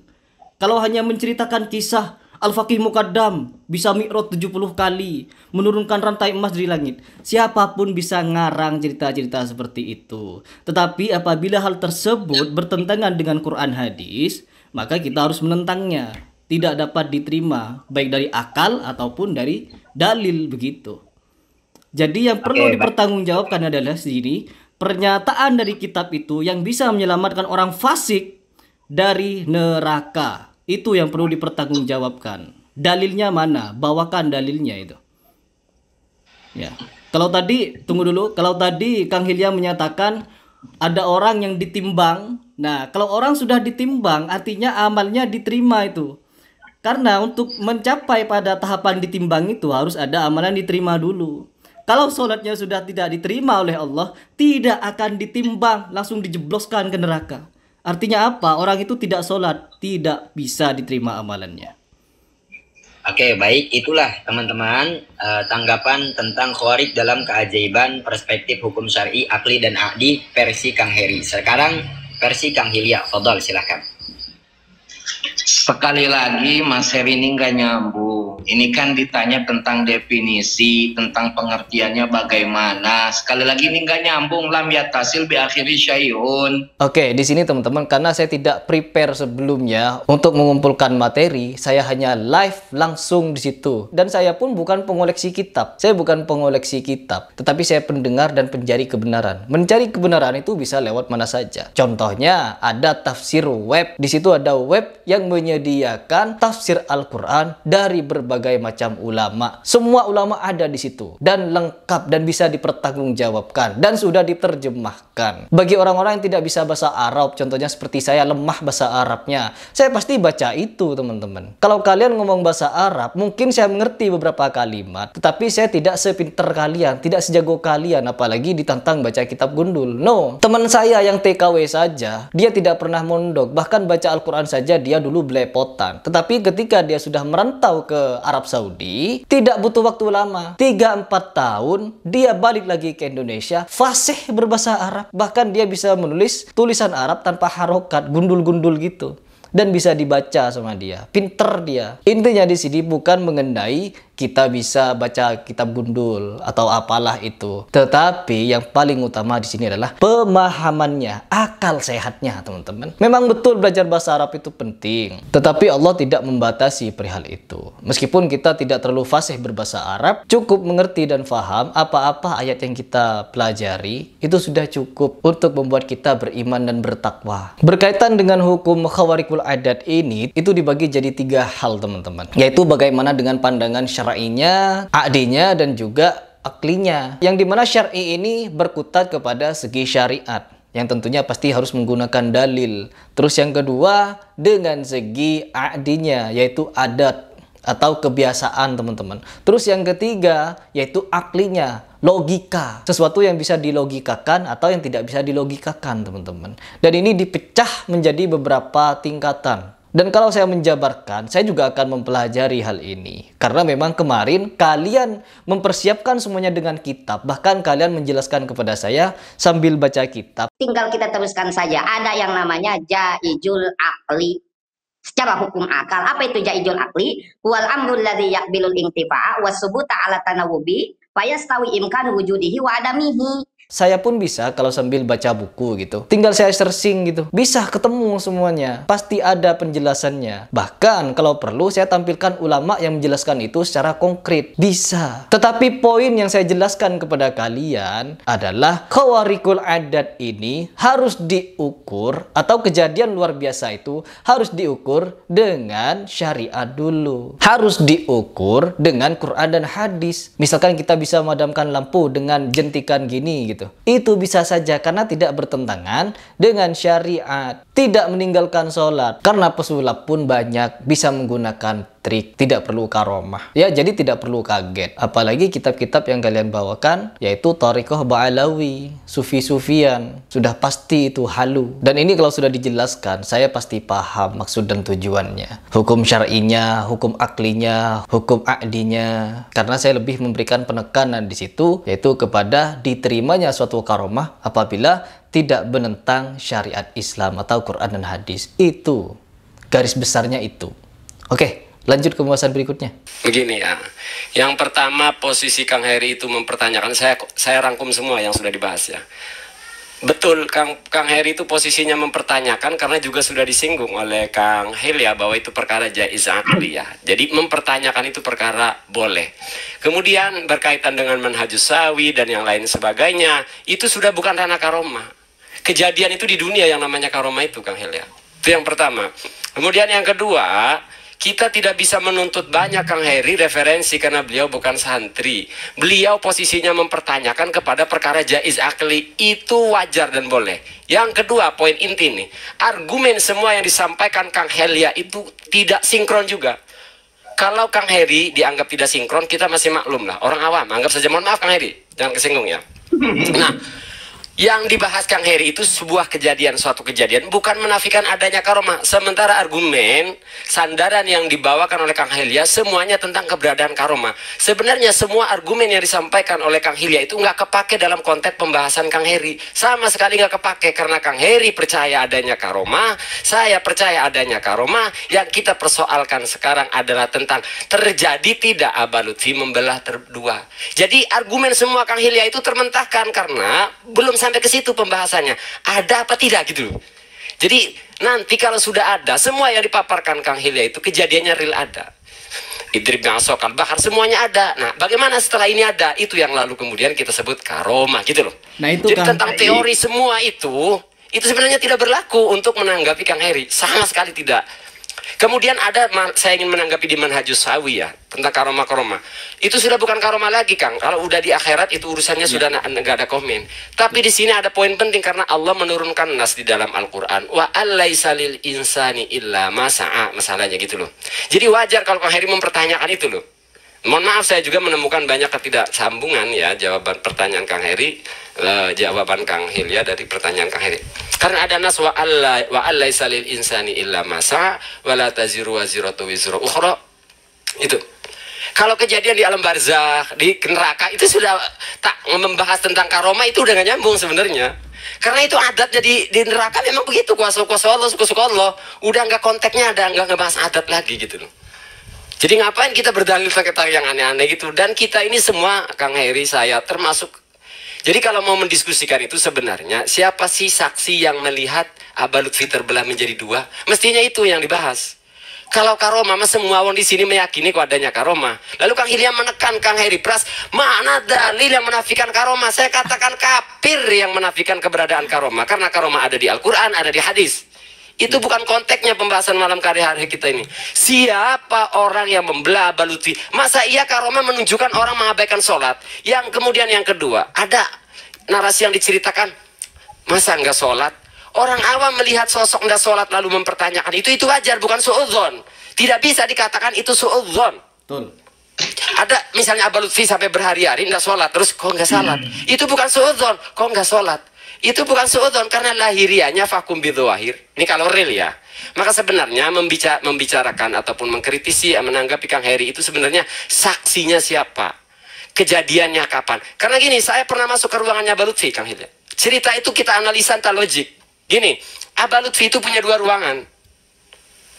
Kalau hanya menceritakan kisah Al-Faqih Muqaddam bisa mi'raj 70 kali, menurunkan rantai emas dari langit, siapapun bisa ngarang cerita-cerita seperti itu. Tetapi apabila hal tersebut bertentangan dengan Quran hadis, maka kita harus menentangnya. Tidak dapat diterima baik dari akal ataupun dari dalil begitu. Jadi yang perlu dipertanggungjawabkan adalah sini pernyataan dari kitab itu yang bisa menyelamatkan orang fasik dari neraka. Itu yang perlu dipertanggungjawabkan. Dalilnya mana? Bawakan dalilnya itu. Ya. Kalau tadi, tunggu dulu. Kalau tadi Kang Hilya menyatakan ada orang yang ditimbang. Nah, kalau orang sudah ditimbang, artinya amalnya diterima itu. Karena untuk mencapai pada tahapan ditimbang itu harus ada amalan diterima dulu. Kalau sholatnya sudah tidak diterima oleh Allah, tidak akan ditimbang, langsung dijebloskan ke neraka. Artinya apa? Orang itu tidak sholat, tidak bisa diterima amalannya. Oke, baik. Itulah teman-teman tanggapan tentang khawarij dalam keajaiban perspektif hukum syar'i, akli dan a'di versi Kang Heri. Sekarang versi Kang Hilya. Fadhal, silahkan. Sekali lagi Mas Heri ini nggak nyambung. Ini kan ditanya tentang definisi, tentang pengertiannya bagaimana. Sekali lagi ini nggak nyambung. Lam yattasil bi akhiri syai'un. Oke, di sini teman-teman, karena saya tidak prepare sebelumnya untuk mengumpulkan materi, saya hanya live langsung di situ. Dan saya pun bukan pengoleksi kitab. Saya bukan pengoleksi kitab, tetapi saya pendengar dan pencari kebenaran. Mencari kebenaran itu bisa lewat mana saja. Contohnya ada tafsir web. Di situ ada web yang menyediakan tafsir Al-Quran dari berbagai berbagai macam ulama. Semua ulama ada di situ dan lengkap dan bisa dipertanggungjawabkan dan sudah diterjemahkan. Bagi orang-orang yang tidak bisa bahasa Arab, contohnya seperti saya lemah bahasa Arabnya, saya pasti baca itu, teman-teman. Kalau kalian ngomong bahasa Arab, mungkin saya mengerti beberapa kalimat, tetapi saya tidak sepinter kalian, tidak sejago kalian, apalagi ditantang baca kitab gundul. No, teman saya yang TKW saja, dia tidak pernah mondok, bahkan baca Al-Quran saja dia dulu belepotan. Tetapi ketika dia sudah merantau ke Arab Saudi, tidak butuh waktu lama, 3-4 tahun, dia balik lagi ke Indonesia, fasih berbahasa Arab. Bahkan dia bisa menulis tulisan Arab tanpa harokat, gundul-gundul gitu. Dan bisa dibaca sama dia, pinter dia. Intinya di sini bukan mengenai kita bisa baca kitab gundul atau apalah itu, tetapi yang paling utama di sini adalah pemahamannya, akal sehatnya, teman-teman. Memang betul belajar bahasa Arab itu penting, tetapi Allah tidak membatasi perihal itu. Meskipun kita tidak terlalu fasih berbahasa Arab, cukup mengerti dan faham apa-apa ayat yang kita pelajari, itu sudah cukup untuk membuat kita beriman dan bertakwa. Berkaitan dengan hukum khawarikul adat ini, itu dibagi jadi 3 hal, teman-teman, yaitu bagaimana dengan pandangan syar'inya, a'dinya, dan juga aklinya. Yang dimana syar'i ini berkutat kepada segi syariat, yang tentunya pasti harus menggunakan dalil. Terus yang kedua dengan segi a'dinya, yaitu adat atau kebiasaan, teman-teman. Terus yang ketiga yaitu aklinya, logika, sesuatu yang bisa dilogikakan atau yang tidak bisa dilogikakan, teman-teman. Dan ini dipecah menjadi beberapa tingkatan. Dan kalau saya menjabarkan, saya juga akan mempelajari hal ini. Karena memang kemarin kalian mempersiapkan semuanya dengan kitab. Bahkan kalian menjelaskan kepada saya sambil baca kitab. Tinggal kita teruskan saja. Ada yang namanya jaizul akli. Secara hukum akal, apa itu jaizul akli? Wal amrul ladzi yaqbilul intifa'a wa subuta ala tanawubi fa yastawi imkan wujudihi wa adamihi. Saya pun bisa kalau sambil baca buku gitu. Tinggal saya searching gitu. Bisa ketemu semuanya. Pasti ada penjelasannya. Bahkan kalau perlu saya tampilkan ulama yang menjelaskan itu secara konkret. Bisa. Tetapi poin yang saya jelaskan kepada kalian adalah khawarikul adat ini harus diukur, atau kejadian luar biasa itu harus diukur dengan syariat dulu. Harus diukur dengan Quran dan hadis. Misalkan kita bisa memadamkan lampu dengan jentikan gini gitu. Itu bisa saja karena tidak bertentangan dengan syariat. Tidak meninggalkan sholat karena pesulap pun banyak bisa menggunakan trik, tidak perlu karomah. Ya, jadi tidak perlu kaget. Apalagi kitab-kitab yang kalian bawakan yaitu Thariqah Ba'alawi, Sufi-Sufian, sudah pasti itu halu. Dan ini kalau sudah dijelaskan, saya pasti paham maksud dan tujuannya. Hukum syar'inya, hukum aklinya, hukum a'dinya. Karena saya lebih memberikan penekanan di situ yaitu kepada diterimanya suatu karomah apabila tidak menentang syariat Islam atau Quran dan hadis. Itu garis besarnya itu. Oke, lanjut ke pembahasan berikutnya. Begini ya. Yang pertama, posisi Kang Heri itu mempertanyakan, saya rangkum semua yang sudah dibahas ya. Betul, Kang Heri itu posisinya mempertanyakan karena juga sudah disinggung oleh Kang Helia bahwa itu perkara jaiz akli ya. Jadi mempertanyakan itu perkara boleh. Kemudian berkaitan dengan manhajus sawi dan yang lain sebagainya, itu sudah bukan ranah karomah. Kejadian itu di dunia yang namanya karomah itu, Kang Helia. Itu yang pertama. Kemudian yang kedua, kita tidak bisa menuntut banyak Kang Heri referensi karena beliau bukan santri. Beliau posisinya mempertanyakan kepada perkara jaiz akli, itu wajar dan boleh. Yang kedua, poin inti nih, argumen semua yang disampaikan Kang Helia itu tidak sinkron juga. Kalau Kang Heri dianggap tidak sinkron, kita masih maklum lah. Orang awam, anggap saja, mohon maaf Kang Heri, jangan kesinggung ya. Nah, yang dibahas Kang Heri itu sebuah kejadian, suatu kejadian, bukan menafikan adanya karomah. Sementara argumen, sandaran yang dibawakan oleh Kang Helia semuanya tentang keberadaan karomah. Sebenarnya semua argumen yang disampaikan oleh Kang Helia itu nggak kepake dalam konteks pembahasan Kang Heri. Sama sekali nggak kepake karena Kang Heri percaya adanya karomah, saya percaya adanya karomah. Yang kita persoalkan sekarang adalah tentang terjadi tidak Aba Lutfi membelah dua. Jadi argumen semua Kang Helia itu termentahkan karena belum sampai ke situ pembahasannya. Ada apa tidak gitu loh. Jadi nanti kalau sudah ada, semua yang dipaparkan Kang Helia itu kejadiannya real ada. Idrib Ngasokal Bahar semuanya ada. Nah, bagaimana setelah ini ada? Itu yang lalu kemudian kita sebut karomah gitu loh. Nah, itu jadi Kang, tentang teori semua itu sebenarnya tidak berlaku untuk menanggapi Kang Heri. Sama sekali tidak. Kemudian ada, saya ingin menanggapi di Manhajus Sawiyah tentang karomah-karomah. Itu sudah bukan karomah lagi, Kang. Kalau udah di akhirat itu urusannya sudah nggak ada komen. Tapi di sini ada poin penting karena Allah menurunkan nas di dalam Al-Qur'an. Wa allaisa lil insani illa ma sa'a, masalahnya gitu loh. Jadi wajar kalau Kang Heri mempertanyakan itu loh. Mohon maaf, saya juga menemukan banyak ketidaksambungan ya jawaban pertanyaan Kang Heri, jawaban Kang Hilya dari pertanyaan Kang Heri. Karena ada nas wa allaisa lil insani illa ma sa'a wa la taziru waziratu wizra ukhra. Itu. Kalau kejadian di alam barzakh, di neraka itu sudah tak membahas tentang karomah, itu udah gak nyambung sebenarnya. Karena itu adat, jadi di neraka memang begitu, kuasa-kuasa Allah, suku-suku Allah. Udah nggak konteksnya, ada nggak ngebahas adat lagi gitu loh. Jadi ngapain kita berdalil tentang yang aneh-aneh gitu. Dan kita ini semua, Kang Heri, saya termasuk. Jadi kalau mau mendiskusikan itu sebenarnya siapa sih saksi yang melihat Abah Lutfi terbelah menjadi dua? Mestinya itu yang dibahas. Kalau karomah, semua orang di sini meyakini kok adanya karomah. Lalu Kang Hilya menekan Kang Heri Pras, mana dalil yang menafikan karomah? Saya katakan kafir yang menafikan keberadaan karomah. Karena karomah ada di Al-Quran, ada di hadis. Itu bukan konteksnya pembahasan malam hari kita ini. Siapa orang yang membelah Abah Lutfi? Masa iya karomah menunjukkan orang mengabaikan sholat? Yang kemudian yang kedua, ada narasi yang diceritakan, masa nggak sholat? Orang awam melihat sosok nggak sholat lalu mempertanyakan itu wajar, bukan suudzon. Tidak bisa dikatakan itu suudzon. Ada misalnya Abah Lutfi sampai berhari-hari nggak sholat, terus kok nggak sholat? Itu bukan suudzon, kok nggak sholat? Itu bukan suudzon karena lahirianya fakum bidhawahir. Ini kalau real ya. Maka sebenarnya membicarakan ataupun mengkritisi, menanggapi Kang Heri itu sebenarnya saksinya siapa? Kejadiannya kapan? Karena gini, saya pernah masuk ke ruangannya Abah Lutfi, Kang Heri. Cerita itu kita analisa tanpa logik. Gini, Abah Lutfi itu punya 2 ruangan.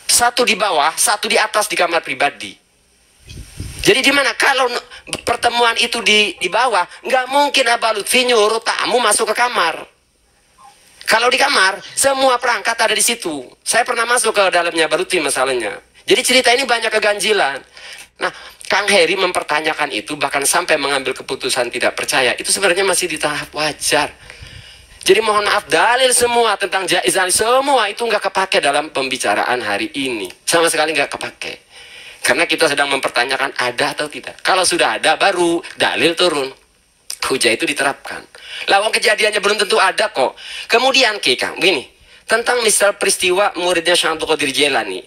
Satu di bawah, satu di atas di kamar pribadi. Jadi di mana kalau pertemuan itu di bawah, nggak mungkin Abah Lutfi nyuruh tamu masuk ke kamar. Kalau di kamar, semua perangkat ada di situ. Saya pernah masuk ke dalamnya Abah Lutfi masalahnya. Jadi cerita ini banyak keganjilan. Nah, Kang Heri mempertanyakan itu, bahkan sampai mengambil keputusan tidak percaya, itu sebenarnya masih di tahap wajar. Jadi mohon maaf, dalil semua tentang jaiz, semua itu nggak kepake dalam pembicaraan hari ini. Sama sekali nggak kepake. Karena kita sedang mempertanyakan ada atau tidak. Kalau sudah ada, baru dalil turun. Hujah itu diterapkan. Lawang kejadiannya belum tentu ada kok. Kemudian Kang, begini. Tentang misal peristiwa muridnya Syekh Abdul Qadir Jailani.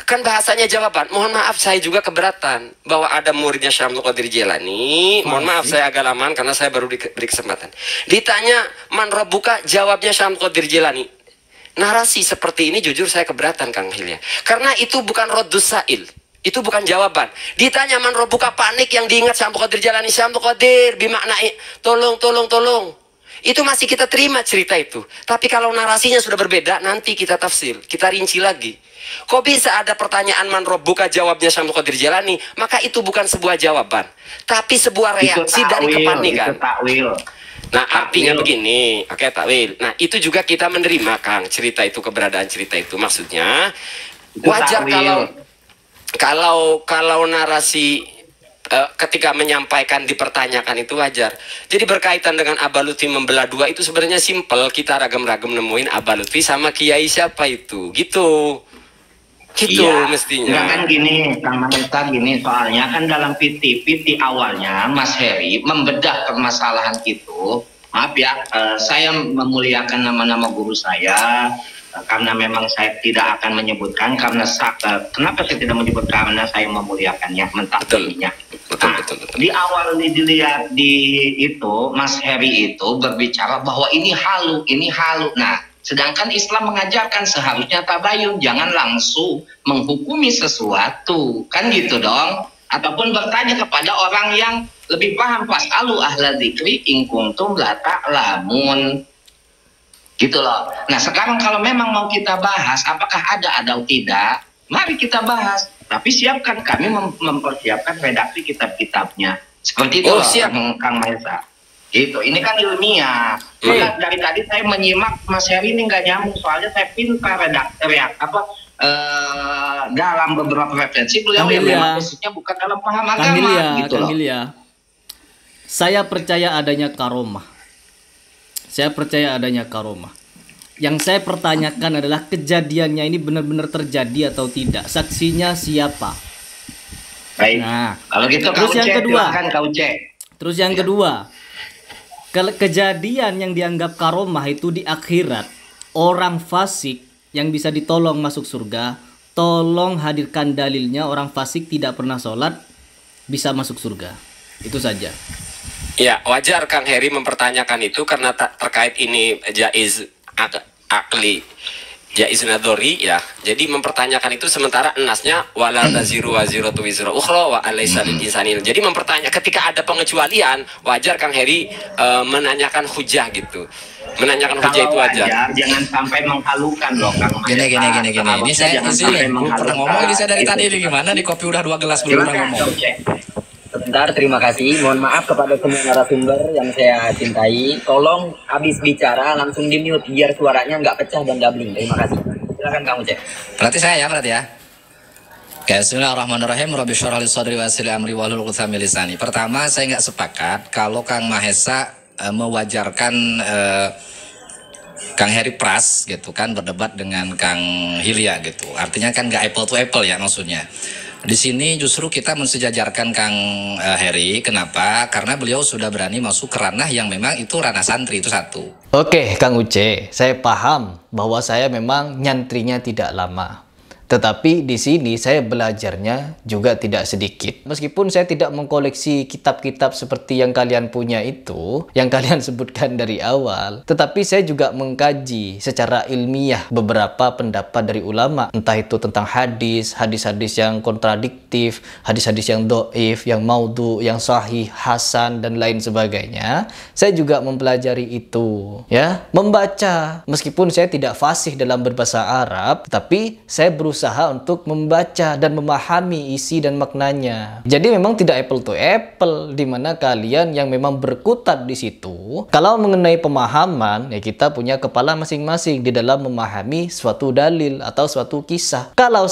Kan bahasanya jawaban. Mohon maaf, saya juga keberatan bahwa ada muridnya Syekh Abdul Qadir Jailani. Mohon maaf, saya agak lamaan karena saya baru diberi kesempatan. Ditanya, man rabbuka, jawabnya Syekh Abdul Qadir Jailani. Narasi seperti ini jujur saya keberatan, Kang Hilya. Karena itu bukan raddus sa'il. Itu bukan jawaban. Ditanya man rabbuka, panik yang diingat Syekh Abdul Qadir Jailani. Syekh Abdul Qadir bimaknai tolong. Itu masih kita terima cerita itu. Tapi kalau narasinya sudah berbeda, nanti kita tafsir, kita rinci lagi. Kok bisa ada pertanyaan man rabbuka, jawabnya Syekh Abdul Qadir Jailani? Maka itu bukan sebuah jawaban, tapi sebuah reaksi dari kepanikan. Nah, artinya begini, oke, takwil. Nah, itu juga kita menerima, Kang, cerita itu, keberadaan cerita itu. Maksudnya wajar kalau narasi ketika menyampaikan dipertanyakan itu wajar. Jadi berkaitan dengan Abah Lutfi membelah 2 itu sebenarnya simpel. Kita ragam-ragam nemuin Abah Lutfi sama kiai siapa itu, gitu iya, mestinya. Enggak kan gini, Kang Mahesa, gini soalnya kan dalam PT awalnya Mas Heri membedah permasalahan itu. Maaf ya, saya memuliakan nama-nama guru saya. Karena memang saya tidak akan menyebutkan, karena kenapa saya tidak menyebut, karena saya memuliakannya, mentakdirnya. Betul. Di awal dilihat di itu, Mas Heri itu berbicara bahwa ini halu. Nah, sedangkan Islam mengajarkan seharusnya tabayun, jangan langsung menghukumi sesuatu, kan gitu dong. Ataupun bertanya kepada orang yang lebih paham, fasalu ahla dzikri in kuntum la ta'lamun. Gitu loh. Nah, sekarang kalau memang mau kita bahas apakah ada atau tidak, mari kita bahas. Tapi siapkan, kami mempersiapkan redaksi kitab-kitabnya. Seperti itu loh, Kang Mahesa. Gitu. Ini kan ilmiah. Dari tadi saya menyimak Mas Heri ini nggak nyambung, soalnya saya pintar dalam beberapa referensi beliau yang memang basisnya bukan dalam paham agama. Gitu loh. Saya percaya adanya karomah. Yang saya pertanyakan adalah kejadiannya ini benar-benar terjadi atau tidak? Saksinya siapa? Baik. Nah, kalau gitu terus yang kedua, kau cek. Terus yang kedua, kejadian yang dianggap karomah itu di akhirat, orang fasik yang bisa ditolong masuk surga, tolong hadirkan dalilnya orang fasik tidak pernah sholat bisa masuk surga. Itu saja. Ya, wajar Kang Heri mempertanyakan itu karena terkait ini jaiz akli, jaiz nadori ya. Jadi mempertanyakan itu sementara enasnya wala taziru waziratu wizra ukhra wa alaysa lil insani. Jadi ketika ada pengecualian, wajar Kang Heri menanyakan hujah gitu. Menanyakan hujah itu wajar. Jangan sampai menghalukan loh Kang. Gini. Ini saya pernah ngomong ini saya dari tadi ini gimana nih, kopi udah 2 gelas belum pernah ngomong. Sebentar, terima kasih. Mohon maaf kepada semua narasumber yang saya cintai. Tolong habis bicara langsung di-mute biar suaranya nggak pecah dan doubling. Terima kasih. Silakan kamu cek. Berarti saya ya. Oke, bismillahirrahmanirrahim. Rabbi syrah li sadri wa yassir li amri wahlul 'uqdatam min lisani. Pertama, saya nggak sepakat kalau Kang Mahesa mewajarkan Kang Heri Pras gitu kan berdebat dengan Kang Hilya gitu. Artinya kan nggak apple to apple ya maksudnya. Di sini justru kita mensejajarkan Kang Heri. Kenapa? Karena beliau sudah berani masuk ke ranah yang memang itu ranah santri, itu satu. Oke, Kang Uce, saya paham bahwa saya memang nyantrinya tidak lama. Tetapi di sini saya belajarnya juga tidak sedikit. Meskipun saya tidak mengkoleksi kitab-kitab seperti yang kalian punya itu, yang kalian sebutkan dari awal, tetapi saya juga mengkaji secara ilmiah beberapa pendapat dari ulama, entah itu tentang hadis, hadis-hadis yang kontradiktif, hadis-hadis yang doif, yang maudhu, yang sahih, hasan, dan lain sebagainya. Saya juga mempelajari itu, ya, membaca. Meskipun saya tidak fasih dalam berbahasa Arab, tapi saya berusaha untuk membaca dan memahami isi dan maknanya. Jadi memang tidak apple to apple, di mana kalian yang memang berkutat di situ, kalau mengenai pemahaman, ya kita punya kepala masing-masing di dalam memahami suatu dalil atau suatu kisah. Kalau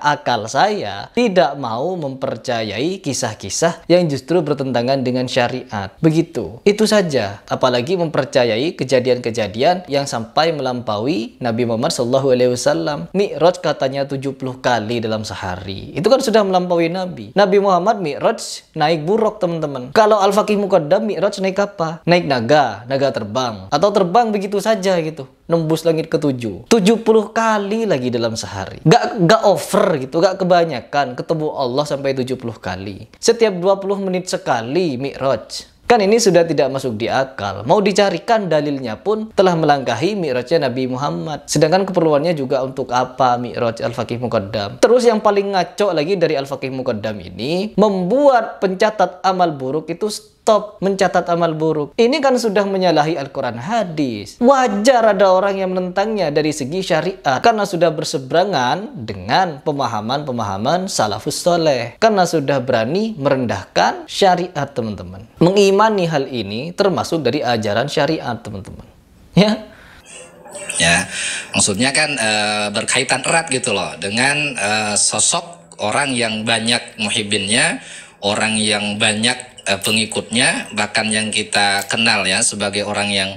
akal saya tidak mau mempercayai kisah-kisah yang justru bertentangan dengan syariat. Begitu. Itu saja. Apalagi mempercayai kejadian-kejadian yang sampai melampaui Nabi Muhammad SAW. Mi'raj katanya 70 kali dalam sehari. Itu kan sudah melampaui Nabi. Nabi Muhammad Mi'raj naik buruk, teman-teman. Kalau Al-Faqih Muqaddam Mi'raj naik apa? Naik naga terbang. Atau terbang begitu saja gitu. Nembus langit ke-7. 70 kali lagi dalam sehari. Gak over gitu, gak kebanyakan. Ketemu Allah sampai 70 kali. Setiap 20 menit sekali Mi'raj. Kan ini sudah tidak masuk di akal. Mau dicarikan dalilnya pun telah melangkahi Mi'rajnya Nabi Muhammad. Sedangkan keperluannya juga untuk apa Mi'raj Al-Faqih Muqaddam? Terus yang paling ngaco lagi dari Al-Faqih Muqaddam ini, membuat pencatat amal buruk itu stop mencatat amal buruk. Ini kan sudah menyalahi Al-Quran hadis. Wajar ada orang yang menentangnya dari segi syariat. Karena sudah berseberangan dengan pemahaman-pemahaman salafus soleh. Karena sudah berani merendahkan syariat, teman-teman. Mengimani hal ini termasuk dari ajaran syariat, teman-teman. Ya. Ya, maksudnya kan berkaitan erat gitu loh dengan sosok orang yang banyak muhibbinnya, orang yang banyak pengikutnya, bahkan yang kita kenal ya sebagai orang yang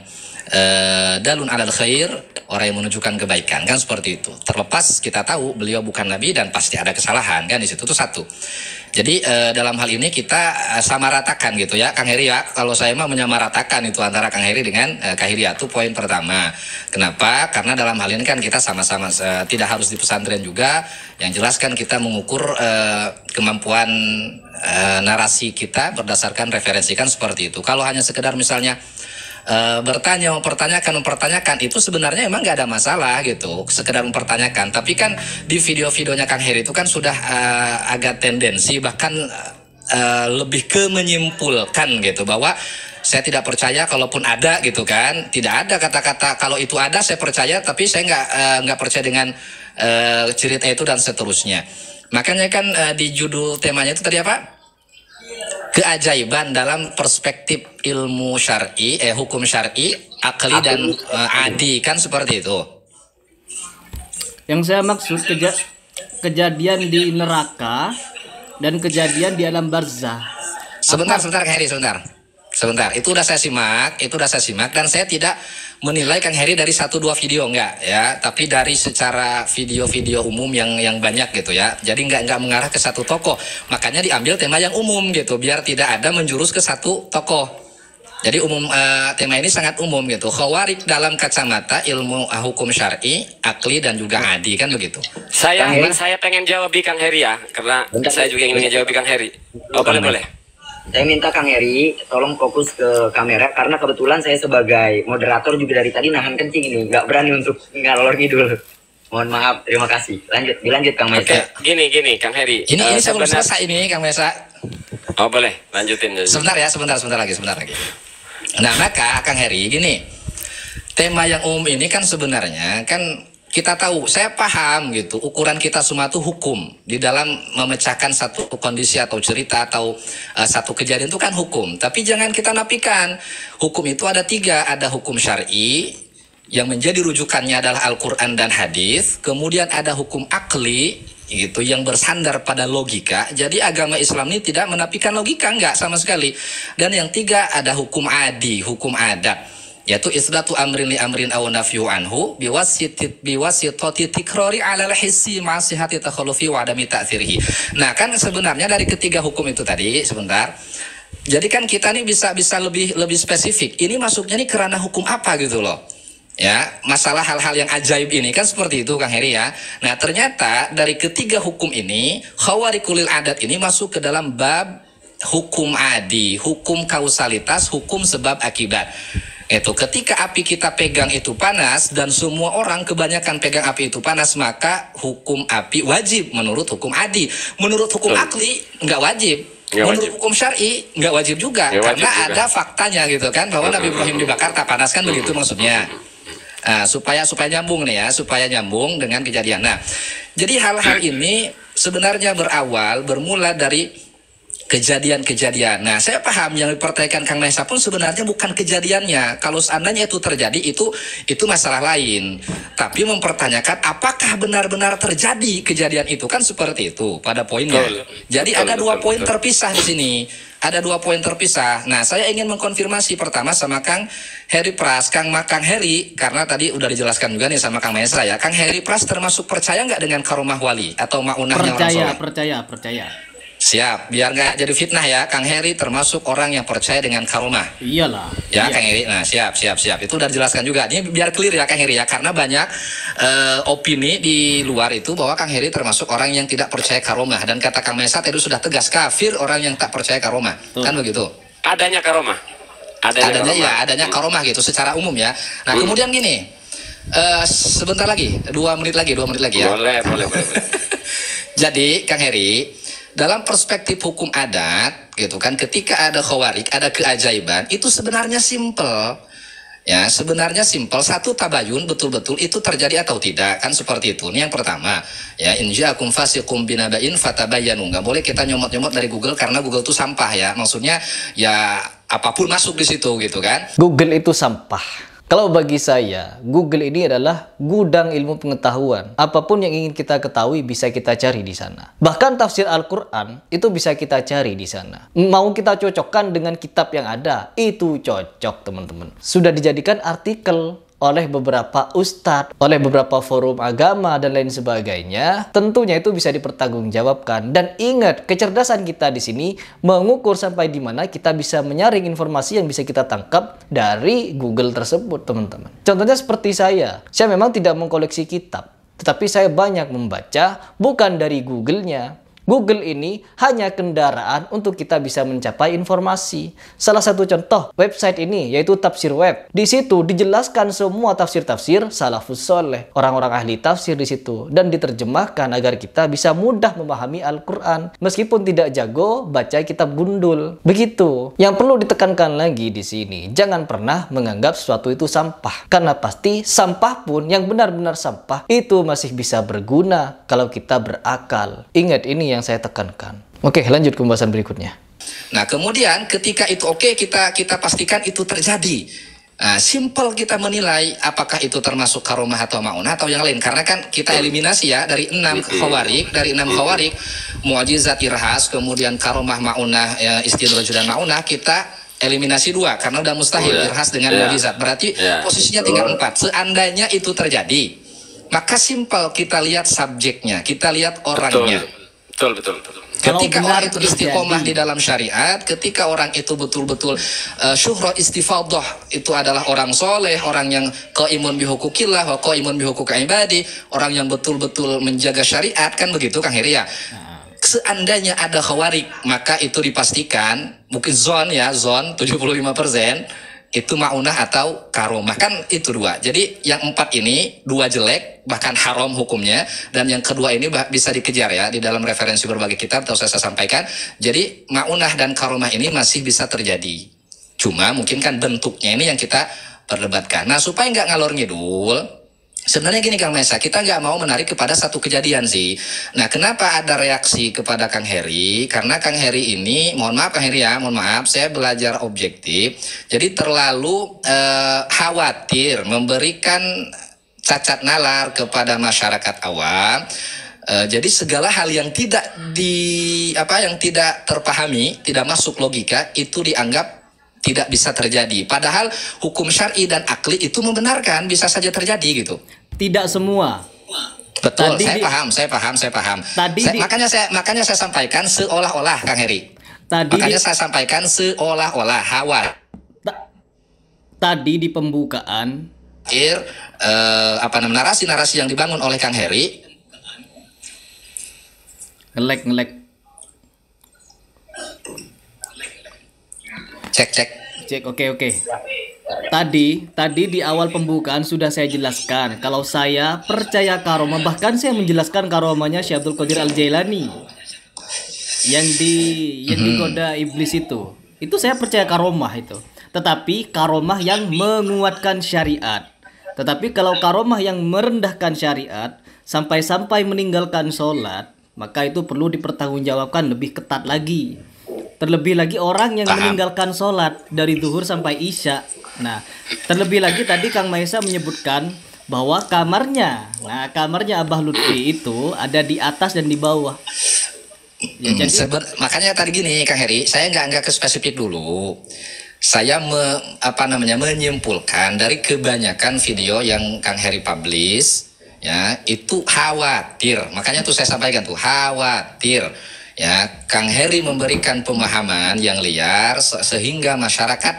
dalun alal khair, orang yang menunjukkan kebaikan, kan seperti itu. Terlepas kita tahu beliau bukan nabi dan pasti ada kesalahan, kan di situ tuh satu. Jadi dalam hal ini kita samaratakan gitu ya, Kang Heri ya. Kalau saya mah menyamaratakan itu antara Kang Heri dengan Kang Heri, itu poin pertama. Kenapa? Karena dalam hal ini kan kita sama-sama tidak harus di pesantren juga. Yang jelas kan kita mengukur kemampuan narasi kita berdasarkan referensi, kan seperti itu. Kalau hanya sekedar misalnya mempertanyakan itu sebenarnya emang nggak ada masalah gitu, sekedar mempertanyakan. Tapi kan di video-videonya Kang Heri itu kan sudah agak tendensi bahkan lebih ke menyimpulkan gitu bahwa saya tidak percaya kalaupun ada gitu kan, tidak ada kata-kata kalau itu ada saya percaya, tapi saya nggak percaya dengan cerita itu dan seterusnya. Makanya kan di judul temanya itu tadi apa? Keajaiban dalam perspektif ilmu syar'i, hukum syar'i, akli dan adi, kan seperti itu. Yang saya maksud kejadian di neraka dan kejadian di alam barzah. Sebentar Kang Heri, sebentar. sebentar. Itu udah saya simak, dan saya tidak menilai Kang Heri dari 1-2 video enggak ya, tapi dari secara video-video umum yang banyak gitu ya. Jadi enggak mengarah ke satu tokoh. Makanya diambil tema yang umum gitu, biar tidak ada menjurus ke satu tokoh. Jadi tema ini sangat umum gitu. Khawarij dalam kacamata ilmu hukum syar'i, akli dan juga adi, kan begitu. Saya pengen jawab di Kang Heri ya, karena saya juga ingin jawab di Kang Heri. Oh, boleh. Saya minta Kang Heri tolong fokus ke kamera, karena kebetulan saya sebagai moderator juga dari tadi nahan kencing ini, nggak berani untuk ngalor ngidul. Mohon maaf, terima kasih. Dilanjut Kang Mesa. Oke, gini Kang Heri. Ini sebelum selesai ini Kang Mesa. Oh boleh, lanjutin. Sebentar lagi. Nah maka Kang Heri gini, tema yang umum ini kan sebenarnya kan kita tahu, saya paham gitu, ukuran kita semua itu hukum. Di dalam memecahkan satu kondisi atau cerita atau satu kejadian itu kan hukum. Tapi jangan kita nafikan, hukum itu ada 3, ada hukum syar'i yang menjadi rujukannya adalah Al-Quran dan hadis. Kemudian ada hukum akli gitu yang bersandar pada logika. Jadi agama Islam ini tidak menafikan logika, enggak sama sekali. Dan yang 3 ada hukum adi, hukum adat, yaitu isdatu amrin li amrin aw nafyu anhu biwasitati tikrari ala al-hissi ma sihhati takhallufi wa adami ta'thirihi. Nah, kan sebenarnya dari ketiga hukum itu tadi, sebentar. Jadi kan kita nih bisa lebih spesifik. Ini masuknya nih kerana hukum apa gitu loh. Ya, masalah hal-hal yang ajaib ini kan seperti itu Kang Heri ya. Nah, ternyata dari ketiga hukum ini, khawarikulil adat ini masuk ke dalam bab hukum adi, hukum kausalitas, hukum sebab akibat. Itu ketika api kita pegang itu panas dan semua orang kebanyakan pegang api itu panas, maka hukum api wajib menurut hukum adi. Menurut hukum akli nggak wajib. Menurut hukum syar'i nggak wajib juga, karena ada faktanya gitu kan, bahwa Nabi Ibrahim dibakar tak panas, kan begitu maksudnya. Nah, supaya nyambung nih ya, supaya nyambung dengan kejadian. Nah, jadi hal-hal ini sebenarnya bermula dari kejadian-kejadian. Nah, saya paham yang dipertanyakan Kang Nesa pun sebenarnya bukan kejadiannya. Kalau seandainya itu terjadi, itu masalah lain. Tapi mempertanyakan apakah benar-benar terjadi kejadian itu, kan seperti itu pada poinnya. Jadi ada 2 poin terpisah di sini. Ada 2 poin terpisah. Nah, saya ingin mengkonfirmasi pertama sama Kang Heri Pras, Kang Heri, karena tadi udah dijelaskan juga nih sama Kang Maesra ya. Kang Heri Pras termasuk percaya nggak dengan karomah wali atau maunahnya orang soleh? Percaya. Siap, biar nggak jadi fitnah ya, Kang Heri termasuk orang yang percaya dengan karomah. Iyalah. Ya, iya. Kang Heri, nah siap. Itu udah dijelaskan juga. Ini biar clear ya Kang Heri ya, karena banyak opini di luar itu bahwa Kang Heri termasuk orang yang tidak percaya karomah. Dan kata Kang Mesa tadi sudah tegas, kafir orang yang tak percaya karomah. Kan begitu? Adanya karomah. Adanya karomah gitu secara umum ya. Nah, kemudian gini, sebentar lagi, 2 menit lagi ya. Boleh. Jadi Kang Heri, dalam perspektif hukum adat gitu kan, ketika ada khawarij, ada keajaiban, itu sebenarnya simple. Ya, sebenarnya simpel. Satu, tabayun, betul-betul itu terjadi atau tidak, kan seperti itu. Ini yang pertama. Ya, in ja'akum fasiqum binaba'in fatabayyanu. Nggak boleh kita nyomot-nyomot dari Google, karena Google itu sampah ya. Maksudnya ya apapun masuk di situ gitu kan. Google itu sampah. Kalau bagi saya, Google ini adalah gudang ilmu pengetahuan. Apapun yang ingin kita ketahui bisa kita cari di sana. Bahkan tafsir Al-Quran itu bisa kita cari di sana. Mau kita cocokkan dengan kitab yang ada, itu cocok teman-teman. Sudah dijadikan artikel oleh beberapa ustadz, oleh beberapa forum agama dan lain sebagainya. Tentunya itu bisa dipertanggungjawabkan. Dan ingat, kecerdasan kita di sini mengukur sampai di mana kita bisa menyaring informasi yang bisa kita tangkap dari Google tersebut, teman-teman. Contohnya seperti saya memang tidak mengkoleksi kitab, tetapi saya banyak membaca bukan dari Google-nya. Google ini hanya kendaraan untuk kita bisa mencapai informasi. Salah satu contoh website ini yaitu Tafsir Web. Di situ dijelaskan semua tafsir-tafsir salafus soleh, orang-orang ahli tafsir di situ, dan diterjemahkan agar kita bisa mudah memahami Al-Quran meskipun tidak jago baca kitab gundul. Begitu. Yang perlu ditekankan lagi di sini, jangan pernah menganggap sesuatu itu sampah, karena pasti sampah pun yang benar-benar sampah itu masih bisa berguna kalau kita berakal. Ingat, ini yang saya tekankan. Oke, lanjut ke pembahasan berikutnya. Nah, kemudian ketika itu kita pastikan itu terjadi. Nah, simple kita menilai apakah itu termasuk karomah atau maunah atau yang lain, karena kan kita eliminasi ya dari 6 khawarij, mu'jizat irhas, kemudian karomah maunah, ya, istidraj dan maunah, kita eliminasi 2 karena udah mustahil irhas dengan mukjizat. Berarti posisinya tinggal 4. Seandainya itu terjadi, maka simpel kita lihat subjeknya, kita lihat orangnya. Betul. Ketika orang itu istiqomah di dalam syariat, ketika orang itu betul-betul syuhra istifadhah, itu adalah orang soleh, orang yang qaimun bihukukillah wa qaimun bihukuk ibadi, orang yang betul-betul menjaga syariat, kan begitu Kang Heri ya. Seandainya ada khawarik, maka itu dipastikan mungkin zon 75% itu maunah atau karomah, kan itu 2. Jadi yang 4 ini 2 jelek bahkan haram hukumnya, dan yang kedua ini bisa dikejar ya di dalam referensi berbagai kitab atau saya sampaikan. Jadi maunah dan karomah ini masih bisa terjadi, cuma mungkin kan bentuknya ini yang kita perdebatkan. Nah, supaya nggak ngalor ngidul, sebenarnya gini Kang Mesa, kita nggak mau menarik kepada satu kejadian sih. Nah, kenapa ada reaksi kepada Kang Heri? Karena Kang Heri ini, mohon maaf Kang Heri ya, mohon maaf, saya belajar objektif, jadi terlalu khawatir memberikan cacat nalar kepada masyarakat awam. Jadi segala hal yang tidak yang tidak terpahami, tidak masuk logika, itu dianggap tidak bisa terjadi. Padahal hukum syar'i dan akli itu membenarkan bisa saja terjadi gitu. Tidak semua. Betul, saya paham. Makanya saya sampaikan seolah-olah Kang Heri. Makanya saya sampaikan seolah-olah Tadi di pembukaan narasi-narasi yang dibangun oleh Kang Heri. Ngelek. Cek, oke. Tadi di awal pembukaan sudah saya jelaskan kalau saya percaya karomah, bahkan saya menjelaskan karomahnya Syekh Abdul Qadir Al-Jailani yang digoda iblis itu saya percaya karomah itu. Tetapi karomah yang menguatkan syariat. Tetapi kalau karomah yang merendahkan syariat sampai-sampai meninggalkan sholat, maka itu perlu dipertanggungjawabkan lebih ketat lagi. Terlebih lagi orang yang meninggalkan sholat dari zuhur sampai isya. Nah, terlebih lagi tadi Kang Maesa menyebutkan bahwa kamarnya Abah Lutfi itu ada di atas dan di bawah. Ya, jadi makanya tadi gini Kang Heri, saya nggak ke spesifik dulu. Saya menyimpulkan dari kebanyakan video yang Kang Heri publish, ya itu khawatir. Makanya tuh saya sampaikan tuh khawatir. Ya, Kang Heri memberikan pemahaman yang liar sehingga masyarakat,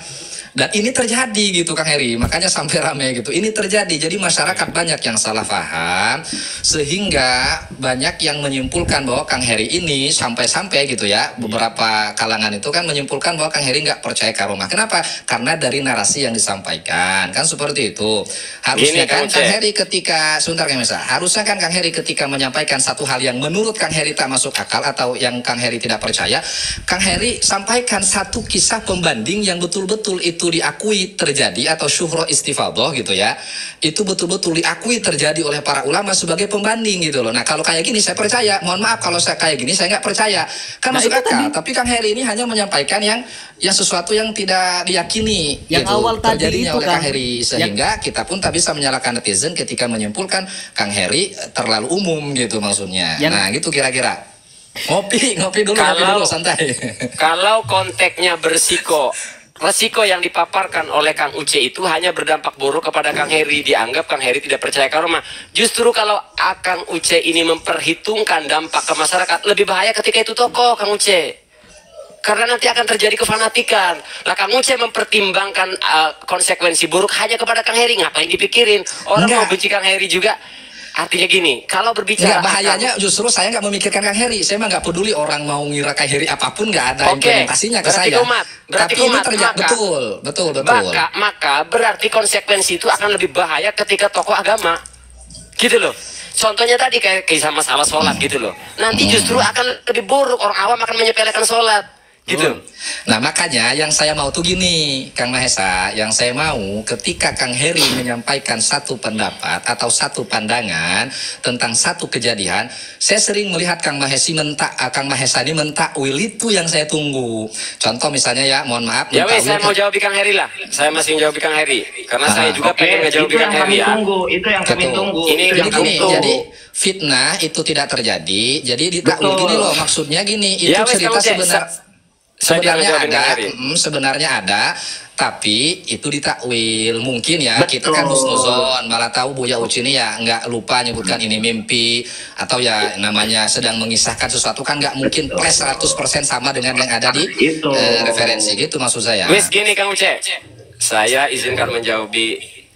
dan ini terjadi gitu Kang Heri, makanya sampai ramai gitu. Ini terjadi, jadi masyarakat banyak yang salah paham sehingga banyak yang menyimpulkan bahwa Kang Heri ini sampai-sampai gitu ya, beberapa kalangan itu kan menyimpulkan bahwa Kang Heri nggak percaya karomah. Kenapa? Karena dari narasi yang disampaikan kan seperti itu. Harusnya kan Kang Heri ketika harusnya kan Kang Heri ketika menyampaikan satu hal yang menurut Kang Heri tak masuk akal atau yang Kang Heri tidak percaya, Kang Heri sampaikan satu kisah pembanding yang betul-betul itu diakui terjadi, atau syuhro istifadhah gitu ya, itu betul-betul diakui terjadi oleh para ulama sebagai pembanding gitu loh. Nah, kalau kayak gini saya percaya. Mohon maaf kalau saya kayak gini saya nggak percaya, kan masuk akal. Tapi Kang Heri ini hanya menyampaikan yang sesuatu yang tidak diyakini yang gitu, awal terjadinya tadi oleh Kang Heri, sehingga kita pun tak bisa menyalahkan netizen ketika menyimpulkan Kang Heri terlalu umum gitu maksudnya. Nah gitu kira-kira. Ngopi dulu santai. Kalau konteksnya resiko yang dipaparkan oleh Kang Uce itu hanya berdampak buruk kepada Kang Heri. Dianggap Kang Heri tidak percaya karomah. Justru kalau Kang Uce ini memperhitungkan dampak ke masyarakat, lebih bahaya ketika itu tokoh Kang Uce. Karena nanti akan terjadi kefanatikan. Lah Kang Uce mempertimbangkan konsekuensi buruk hanya kepada Kang Heri. Ngapain dipikirin? Orang mau benci Kang Heri juga. Artinya gini, kalau berbicara bahayanya justru saya nggak memikirkan Kang Heri. Saya mah nggak peduli orang mau ngira Kang Heri apapun, nggak ada implementasinya ke saya. Tapi ini terjadi betul. Maka berarti konsekuensi itu akan lebih bahaya ketika tokoh agama, gitu loh. Contohnya tadi kayak kisah masalah sholat gitu loh. Nanti justru akan lebih buruk, orang awam akan menyepelekan sholat. Gitu. Nah makanya yang saya mau tuh gini Kang Mahesa, yang saya mau ketika Kang Heri menyampaikan satu pendapat atau satu pandangan tentang satu kejadian, saya sering melihat Kang Mahesa ini mentakwil itu yang saya tunggu. Contoh misalnya ya, mohon maaf. Ya saya mau jawab Kang Heri lah. Saya masih jawab Kang Heri karena saya juga pengen ngejawab Kang Heri ya. Itu yang kami tunggu. Jadi fitnah itu tidak terjadi. Jadi ditakwil gini loh, maksudnya gini, itu cerita sebenarnya. Sebenarnya ada, tapi itu ditakwil. Mungkin ya kita kan husnuzon, malah tahu Buya Uci ini ya nggak lupa nyebutkan ini mimpi, atau ya namanya sedang mengisahkan sesuatu kan nggak mungkin plus 100% sama dengan yang ada di referensi gitu maksud saya. Wes gini Kang Uce, saya izinkan menjawab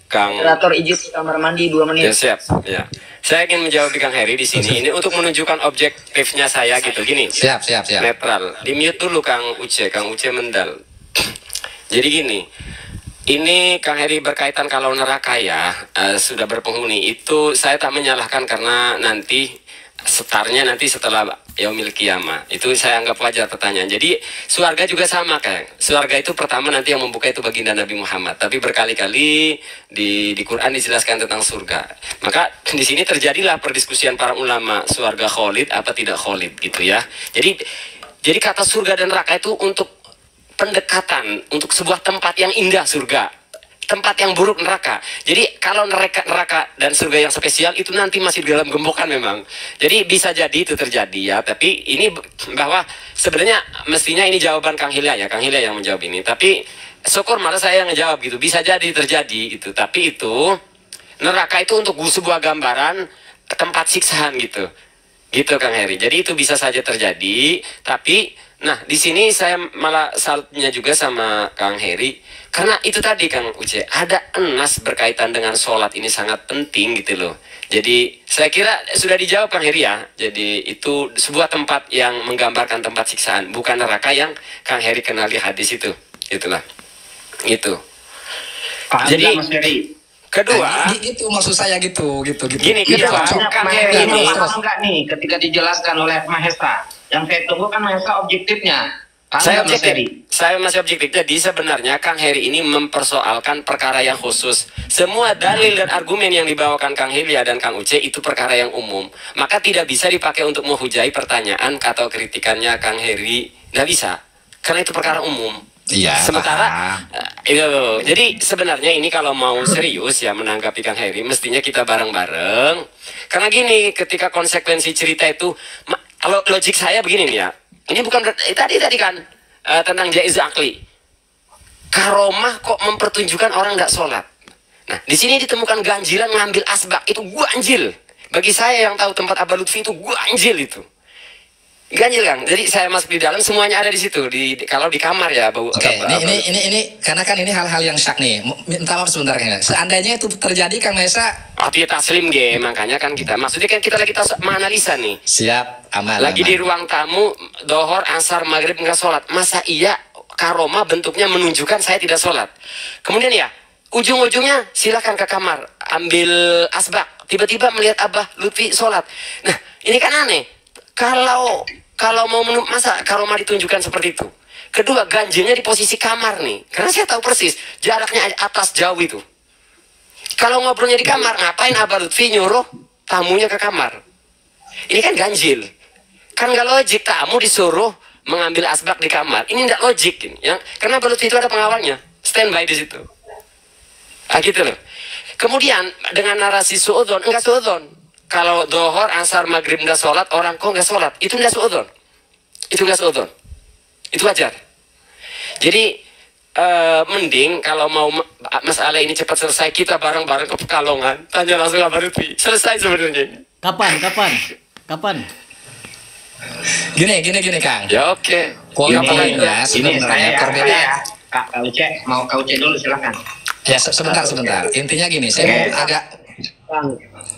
Kang. Operator izin kamar mandi 2 menit. Ya, siap. Ya. Saya ingin menjawab Kang Heri di sini. Ini untuk menunjukkan objektifnya saya gitu. Gini. Siap. Netral. Di mute dulu Kang Uce mendal. Jadi gini. Ini Kang Heri berkaitan kalau neraka ya sudah berpenghuni. Itu saya tak menyalahkan karena nanti setarnya nanti setelah yaumil qiyamah. Itu saya anggap wajar pertanyaan. Jadi surga juga sama Kang. Surga itu pertama nanti yang membuka itu baginda Nabi Muhammad. Tapi berkali-kali di Quran dijelaskan tentang surga. Maka di sini terjadilah perdiskusian para ulama, surga kholid apa tidak kholid gitu ya. Jadi kata surga dan neraka itu untuk pendekatan, untuk sebuah tempat yang indah surga. Tempat yang buruk neraka. Jadi kalau neraka dan surga yang spesial itu nanti masih di dalam gembokan memang. Jadi bisa jadi itu terjadi ya. Tapi ini bahwa sebenarnya mestinya ini jawaban Kang Hilya ya. Kang Hilya yang menjawab ini. Tapi syukur malah saya yang ngejawab gitu. Bisa jadi terjadi gitu. Tapi itu neraka itu untuk sebuah gambaran tempat siksaan gitu. Gitu Kang Heri. Jadi itu bisa saja terjadi. Tapi nah di sini saya malah salutnya juga sama Kang Heri. Karena itu tadi Kang Uce, ada enas berkaitan dengan sholat ini sangat penting gitu loh. Jadi saya kira sudah dijawab Kang Heri ya. Jadi itu sebuah tempat yang menggambarkan tempat siksaan, bukan neraka yang Kang Heri kenal di hadis itu. Itulah. Itu. Jadi kedua, itu maksud saya gitu. Gini kedua, Kang Heri ini paham nggak nih ketika dijelaskan oleh Mahesa? Yang saya tunggu kan Mahesa objektifnya. Saya masih objektif. Jadi sebenarnya Kang Heri ini mempersoalkan perkara yang khusus. Semua dalil dan argumen yang dibawakan Kang Hilya dan Kang Uce itu perkara yang umum. Maka tidak bisa dipakai untuk menghujai pertanyaan atau kritikannya Kang Heri. Nggak bisa. Karena itu perkara umum. Iya. Sementara jadi sebenarnya ini kalau mau serius ya menanggapi Kang Heri, mestinya kita bareng-bareng. Karena gini, ketika konsekuensi cerita itu, kalau logik saya begini nih ya. Ini bukan tadi kan tentang jaiz akli. Karomah kok mempertunjukkan orang nggak sholat. Nah di sini ditemukan ganjilan ngambil asbak, itu ganjil. Bagi saya yang tahu tempat Abah Lutfi itu ganjil itu. Ganjil Kang. Jadi saya masuk di dalam semuanya ada di situ. Kalau di kamar ya bau. Oke, ini karena kan ini hal-hal yang syak nih. Minta maaf sebentar Kang. Seandainya itu terjadi Kang Mesa. Dia taslim ge, makanya kan kita. Maksudnya kan kita lagi menganalisa nih. Siap, aman. Lagi di ruang tamu, dohor, asar, maghrib nggak sholat. Masa iya karoma bentuknya menunjukkan saya tidak sholat. Kemudian ya ujung-ujungnya silakan ke kamar ambil asbak. Tiba-tiba melihat Abah Lutfi sholat. Nah ini kan aneh. Kalau mau masa karomah ditunjukkan seperti itu. Kedua, ganjilnya di posisi kamar nih. Karena saya tahu persis jaraknya atas jauh itu. Kalau ngobrolnya di kamar, ngapain Abah Lutfi nyuruh tamunya ke kamar? Ini kan ganjil. Kan nggak logik tamu disuruh mengambil asbak di kamar. Ini nggak logik ini. Ya? Karena Abah Lutfi itu ada pengawalnya, standby di situ. Gitu loh. Kemudian dengan narasi suudzon, enggak suudzon. Kalau dohor, asar, maghrib nggak sholat, orang kok nggak sholat, itu nggak suudzon. Itu nggak suudzon. Itu wajar. Jadi mending kalau mau masalah ini cepat selesai, kita bareng-bareng ke Pekalongan, tanya langsung Abah Lutfi. Selesai sebenarnya. Kapan? Gini Kang. Ya oke. Poinnya sebenarnya perbedaan. Kak Uce, mau Kak Uce dulu silakan. Ya sebentar. Intinya gini, saya mau agak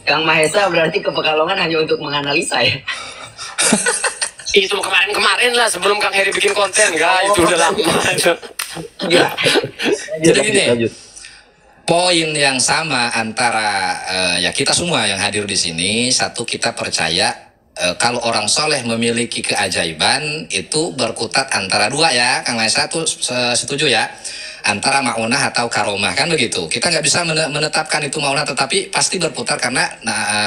Kang Mahesa berarti ke Pekalongan hanya untuk menganalisa ya? Itu kemarin lah sebelum Kang Heri bikin konten, enggak itu udah lama. Jadi gini, poin yang sama antara ya kita semua yang hadir di sini, satu kita percaya kalau orang soleh memiliki keajaiban itu berkutat antara dua ya, Kang Mahesa tuh setuju ya? Antara ma'unah atau karomah kan begitu. Kita nggak bisa menetapkan itu ma'unah, tetapi pasti berputar karena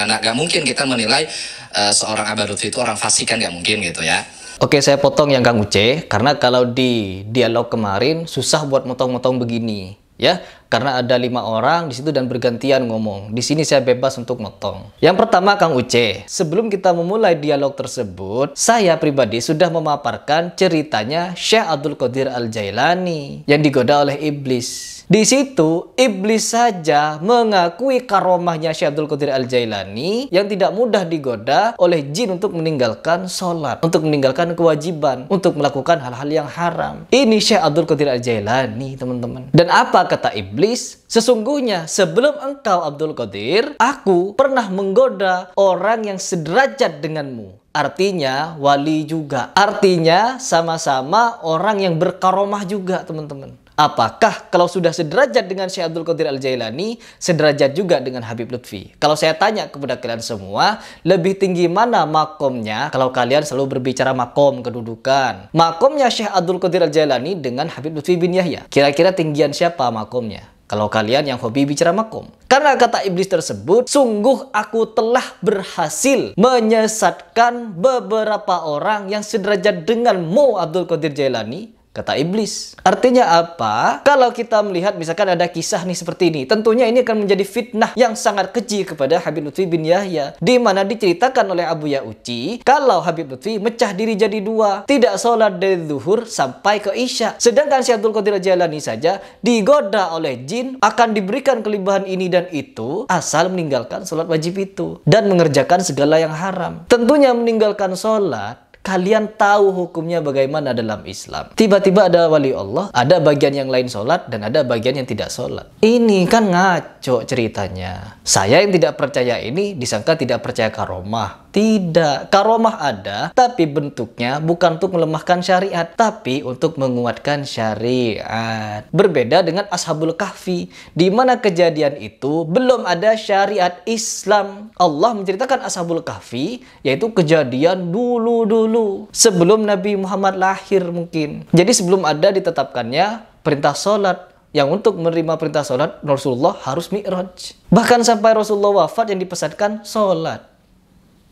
nggak mungkin kita menilai seorang Abah Lutfi itu orang fasik kan, nggak mungkin gitu ya. Oke, saya potong yang Kang Uce karena kalau di dialog kemarin susah buat motong-motong begini ya. karena ada 5 orang di situ dan bergantian ngomong. Di sini saya bebas untuk motong. Yang pertama Kang Uce, sebelum kita memulai dialog tersebut, saya pribadi sudah memaparkan ceritanya Syekh Abdul Qadir Al-Jailani yang digoda oleh iblis. Di situ iblis saja mengakui karomahnya Syekh Abdul Qadir Al-Jailani yang tidak mudah digoda oleh jin untuk meninggalkan sholat, untuk meninggalkan kewajiban, untuk melakukan hal-hal yang haram. Ini Syekh Abdul Qadir Al-Jailani, teman-teman. Dan apa kata iblis? Sesungguhnya sebelum engkau Abdul Qadir, aku pernah menggoda orang yang sederajat denganmu. Artinya wali juga. Artinya sama-sama orang yang berkaromah juga, teman-teman. Apakah kalau sudah sederajat dengan Syekh Abdul Qadir Al-Jailani, sederajat juga dengan Habib Lutfi? Kalau saya tanya kepada kalian semua, lebih tinggi mana makomnya? Kalau kalian selalu berbicara makom, kedudukan. Makomnya Syekh Abdul Qadir Al-Jailani dengan Habib Lutfi bin Yahya. Kira-kira tinggian siapa makomnya? Kalau kalian yang hobi bicara makom. Karena kata iblis tersebut, sungguh aku telah berhasil menyesatkan beberapa orang yang sederajat denganmu Abdul Qadir Jailani. Kata iblis. Artinya apa? Kalau kita melihat misalkan ada kisah nih seperti ini, tentunya ini akan menjadi fitnah yang sangat keji kepada Habib Lutfi bin Yahya, di mana diceritakan oleh Abu Ya'uci kalau Habib Lutfi mecah diri jadi 2, tidak sholat dari zuhur sampai ke isya. Sedangkan Syekh Abdul Qadir Jailani saja digoda oleh jin akan diberikan kelebihan ini dan itu asal meninggalkan sholat wajib itu dan mengerjakan segala yang haram. Tentunya meninggalkan sholat, kalian tahu hukumnya bagaimana dalam Islam. Tiba-tiba ada wali Allah, ada bagian yang lain sholat, dan ada bagian yang tidak sholat. Ini kan ngaco ceritanya. Saya yang tidak percaya ini disangka tidak percaya karomah. Tidak, karomah ada, tapi bentuknya bukan untuk melemahkan syariat, tapi untuk menguatkan syariat. Berbeda dengan Ashabul Kahfi, di mana kejadian itu belum ada syariat Islam. Allah menceritakan Ashabul Kahfi, yaitu kejadian dulu-dulu, sebelum Nabi Muhammad lahir mungkin. Jadi sebelum ada ditetapkannya perintah sholat, yang untuk menerima perintah sholat, Rasulullah harus mi'raj. Bahkan sampai Rasulullah wafat yang dipesankan sholat.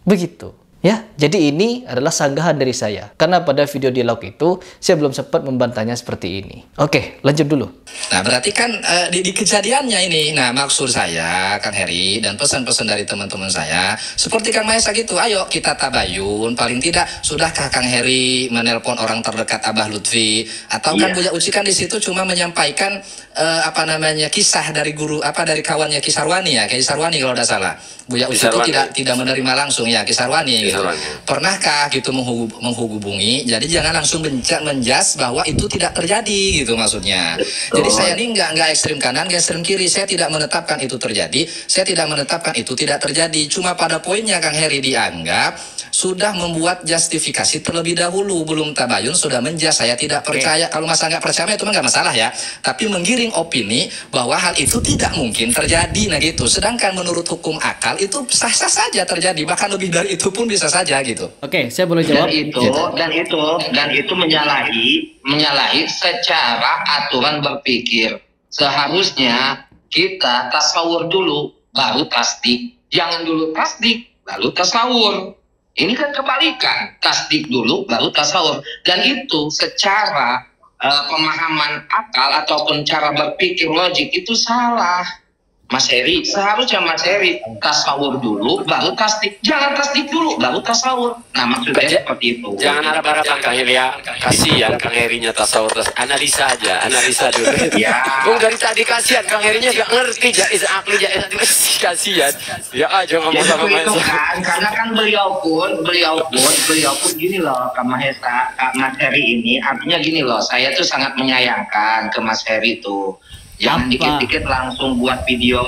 Begitu. Ya, jadi ini adalah sanggahan dari saya. Karena pada video dialog itu, saya belum sempat membantahnya seperti ini. Oke, lanjut dulu. Nah, berarti kan di kejadiannya ini, nah maksud saya, Kang Heri, dan pesan-pesan dari teman-teman saya, seperti Kang Maesa gitu, ayo kita tabayun, paling tidak, sudahkah Kang Heri menelpon orang terdekat Abah Lutfi, atau kan Buya Uci kan di situ cuma menyampaikan, kisah dari guru, dari kawannya Kisarwani ya, Kisarwani kalau tidak salah. Buya Uci itu tidak menerima langsung ya, Kisarwani. Gitu. Pernahkah gitu menghubungi? Jadi jangan langsung menjas bahwa itu tidak terjadi gitu maksudnya. Jadi saya ini nggak ekstrem kanan, nggak ekstrem kiri. Saya tidak menetapkan itu terjadi. Saya tidak menetapkan itu tidak terjadi. Cuma pada poinnya Kang Heri dianggap sudah membuat justifikasi terlebih dahulu, belum tabayun sudah menjas. Saya tidak percaya. Kalau masa nggak percaya itu mah nggak masalah ya. Tapi menggiring opini bahwa hal itu tidak mungkin terjadi, nah gitu. Sedangkan menurut hukum akal itu sah-sah saja terjadi. Bahkan lebih dari itu pun bisa saja gitu. Oke, saya boleh jawab. Dan itu menyalahi secara aturan berpikir. Seharusnya kita tasawur dulu baru tasdik. Jangan dulu tasdik lalu tasawur. Ini kan kebalikan, tasdik dulu baru tasawur. Dan itu secara pemahaman akal ataupun cara berpikir logik itu salah. Mas Heri, seharusnya Mas Heri tasawur dulu baru tasdik. Jangan tasdik dulu baru tasawur. Nah maksudnya seperti itu. Jangan harap-harapan Kang Heri ya. Kasihan Kang Herinya tasawur. Analisa aja, analisa dulu. Ya. Dari tadi kasihan Kang Herinya gak ngerti jaiz akli, kasihan. Ya aja ngomong sama Mas. Karena kan beliau pun gini loh, Kak Mahesa, Kak Mas Heri ini artinya gini loh. Saya tuh sangat menyayangkan ke Mas Heri tuh. Jangan dikit-dikit langsung buat video,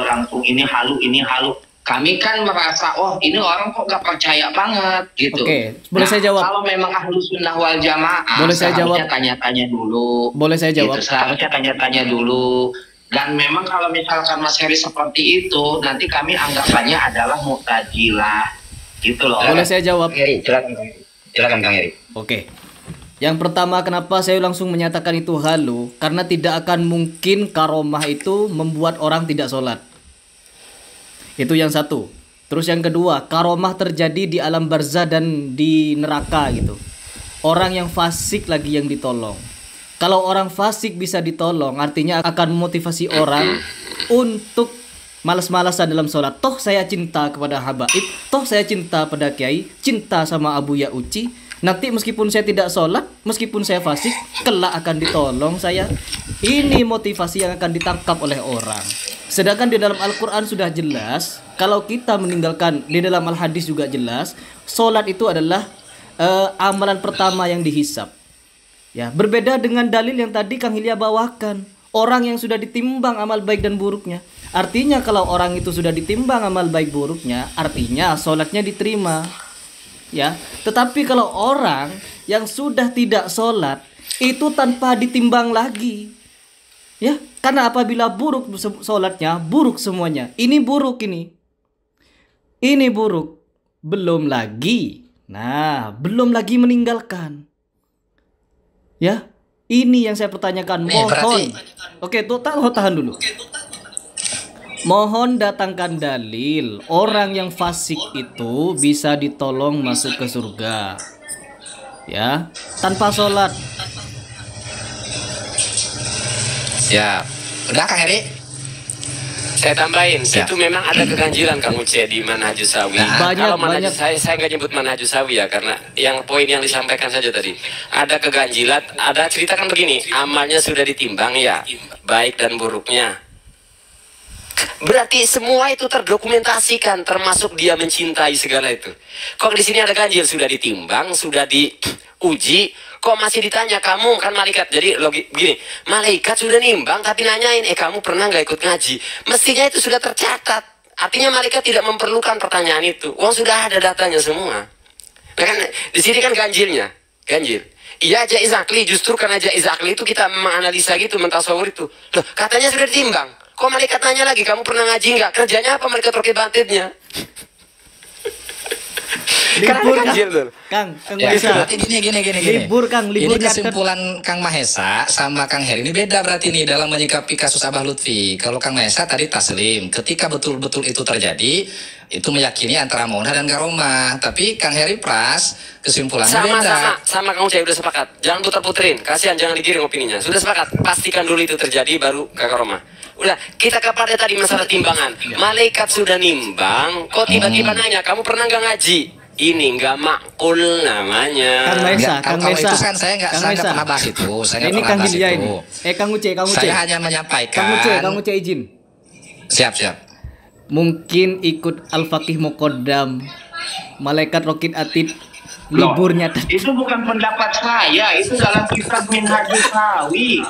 langsung ini halu. Kami kan merasa, oh ini orang kok gak percaya banget gitu. Oke, boleh saya jawab? Kalau memang ahlu sunnah wal jamaah, boleh saya jawab? Tanya-tanya dulu. Boleh saya jawab? Gitu, seharusnya tanya-tanya dulu. Dan memang kalau misalkan Mas Heri seperti itu, nanti kami anggapannya adalah mu'tazilah. Gitu loh. Boleh saya jawab? Silakan Kang Heri. Oke. Yang pertama, kenapa saya langsung menyatakan itu halu? Karena tidak akan mungkin karomah itu membuat orang tidak sholat. Itu yang satu. Terus yang kedua, karomah terjadi di alam barzah dan di neraka gitu. Orang yang fasik lagi yang ditolong. Kalau orang fasik bisa ditolong, artinya akan memotivasi orang untuk malas-malasan dalam sholat. Toh saya cinta kepada habaib, toh saya cinta pada kiai, cinta sama Abu Ya Uci. Nanti meskipun saya tidak sholat, meskipun saya fasik, kelak akan ditolong saya. Ini motivasi yang akan ditangkap oleh orang. Sedangkan di dalam Al-Quran sudah jelas, kalau kita meninggalkan, di dalam Al-Hadis juga jelas, sholat itu adalah amalan pertama yang dihisap. Ya, berbeda dengan dalil yang tadi Kang Hilya bawakan. Orang yang sudah ditimbang amal baik dan buruknya. Artinya kalau orang itu sudah ditimbang amal baik buruknya, artinya sholatnya diterima. Ya, tetapi kalau orang yang sudah tidak sholat itu tanpa ditimbang lagi, ya, karena apabila buruk sholatnya, buruk semuanya. Ini buruk ini buruk, belum lagi meninggalkan, ya. Ini yang saya pertanyakan. Mohon, oke, tuh tahan dulu. Mohon datangkan dalil orang yang fasik itu bisa ditolong masuk ke surga, ya, tanpa sholat. Ya, udah Kang Heri. Saya tambahin, itu memang ada keganjilan Kang Uce di Manhajus Sawi. Kalau manhajus saya nggak nyebut Manhajus Sawi ya, karena yang poin yang disampaikan saja tadi. Ada keganjilan, ada ceritakan begini, amalnya sudah ditimbang ya, baik dan buruknya. Berarti semua itu terdokumentasikan, termasuk dia mencintai segala itu. Kok di sini ada ganjil, sudah ditimbang, sudah diuji, kok masih ditanya kamu kan malaikat. Jadi logik begini, malaikat sudah nimbang tapi nanyain, kamu pernah nggak ikut ngaji? Mestinya itu sudah tercatat. Artinya malaikat tidak memerlukan pertanyaan itu. Uang sudah ada datanya semua. Nah, kan di sini kan ganjilnya, ganjil. Iya jaiz akli, justru karena jaiz akli itu kita menganalisa gitu, mentasawur itu. Loh, katanya sudah ditimbang. Kok malaikat nanya lagi, kamu pernah ngaji nggak? Kerjanya apa malaikat roket bantitnya? Libur Kang Mahesa. Berarti gini. Libur Kang, libur. Ini kesimpulan Kang Mahesa sama Kang Heri ini beda berarti nih dalam menyikapi kasus Abah Lutfi. Kalau Kang Mahesa tadi taslim, ketika betul-betul itu terjadi, itu meyakini antara maunah dan karomah. Tapi Kang Heri Pras kesimpulannya beda. Sama Kang Ucai udah sepakat. Jangan putar-puterin, kasihan, jangan digiring opininya. Sudah sepakat, pastikan dulu itu terjadi baru ke karomah. Udah, kita kepada tadi masalah timbangan. Malaikat sudah nimbang, kok tiba-tiba nanya, kamu pernah nggak ngaji? Ini nggak makul namanya. Kang Mahesa, Kang Mahesa. Itu kan saya nggak pernah bahas itu. Ini Kang Hilya ini. Kang Uce. Saya hanya menyampaikan. Kang Uce izin. Siap. Mungkin ikut Al-Faqih Muqaddam, Malaikat Rokit Atid, liburnya tadi. Itu bukan pendapat saya, itu dalam kitab Minhajus Sawi.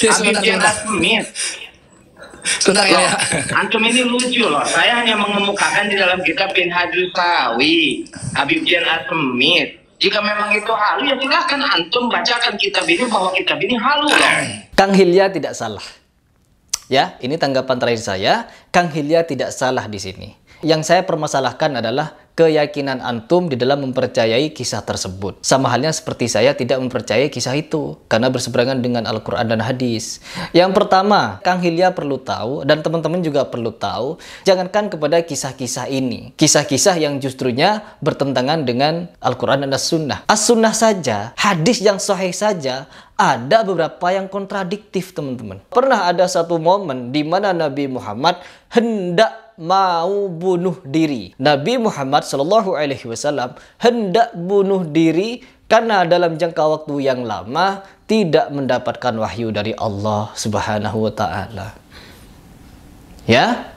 Habib Jenderal Smith. Sebentar ya. Antum ini lucu loh. Saya hanya mengemukakan di dalam kitab Minhajus Sawi, Habib Jenderal Smith. Jika memang itu halu, ya silahkan antum bacakan kitab ini bahwa kitab ini halu loh. Kang Hilya tidak salah. Ya, ini tanggapan terakhir saya. Kang Hilya tidak salah di sini. Yang saya permasalahkan adalah keyakinan antum di dalam mempercayai kisah tersebut. Sama halnya seperti saya tidak mempercayai kisah itu karena berseberangan dengan Al-Quran dan hadis. Yang pertama, Kang Hilya perlu tahu dan teman-teman juga perlu tahu, jangankan kepada kisah-kisah ini, kisah-kisah yang justrunya bertentangan dengan Al-Quran dan As-Sunnah. As-Sunnah saja, hadis yang sahih saja, ada beberapa yang kontradiktif, teman-teman. Pernah ada satu momen di mana Nabi Muhammad hendak mau bunuh diri. Nabi Muhammad SAW hendak bunuh diri karena dalam jangka waktu yang lama tidak mendapatkan wahyu dari Allah Subhanahu wa Ta'ala. Ya.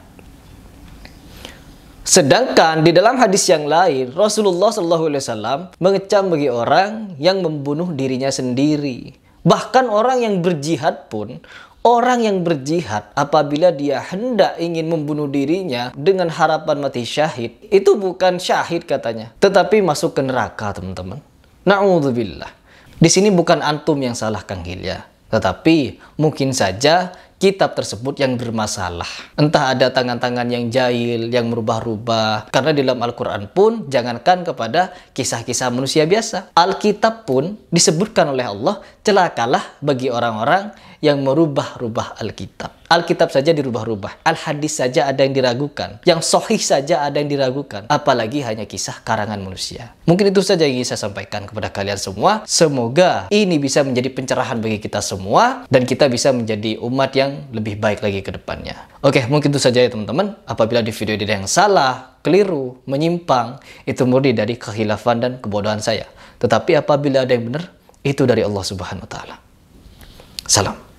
Sedangkan di dalam hadis yang lain, Rasulullah SAW mengecam bagi orang yang membunuh dirinya sendiri. Bahkan orang yang berjihad pun, orang yang berjihad apabila dia hendak ingin membunuh dirinya dengan harapan mati syahid, itu bukan syahid katanya, tetapi masuk ke neraka, teman-teman. Na'udzubillah. Di sini bukan antum yang salah, Kang Hilya, tetapi mungkin saja kitab tersebut yang bermasalah. Entah ada tangan-tangan yang jahil, yang merubah-rubah. Karena di dalam Al-Quran pun, jangankan kepada kisah-kisah manusia biasa. Alkitab pun disebutkan oleh Allah, celakalah bagi orang-orang yang merubah-rubah Alkitab. Alkitab saja dirubah-rubah. Al-Hadis saja ada yang diragukan. Yang sahih saja ada yang diragukan. Apalagi hanya kisah karangan manusia. Mungkin itu saja yang ingin saya sampaikan kepada kalian semua. Semoga ini bisa menjadi pencerahan bagi kita semua. Dan kita bisa menjadi umat yang lebih baik lagi ke depannya. Oke, mungkin itu saja ya teman-teman. Apabila di video ini ada yang salah, keliru, menyimpang, itu murni dari kekhilafan dan kebodohan saya. Tetapi apabila ada yang benar, itu dari Allah Subhanahu wa Ta'ala. Salam.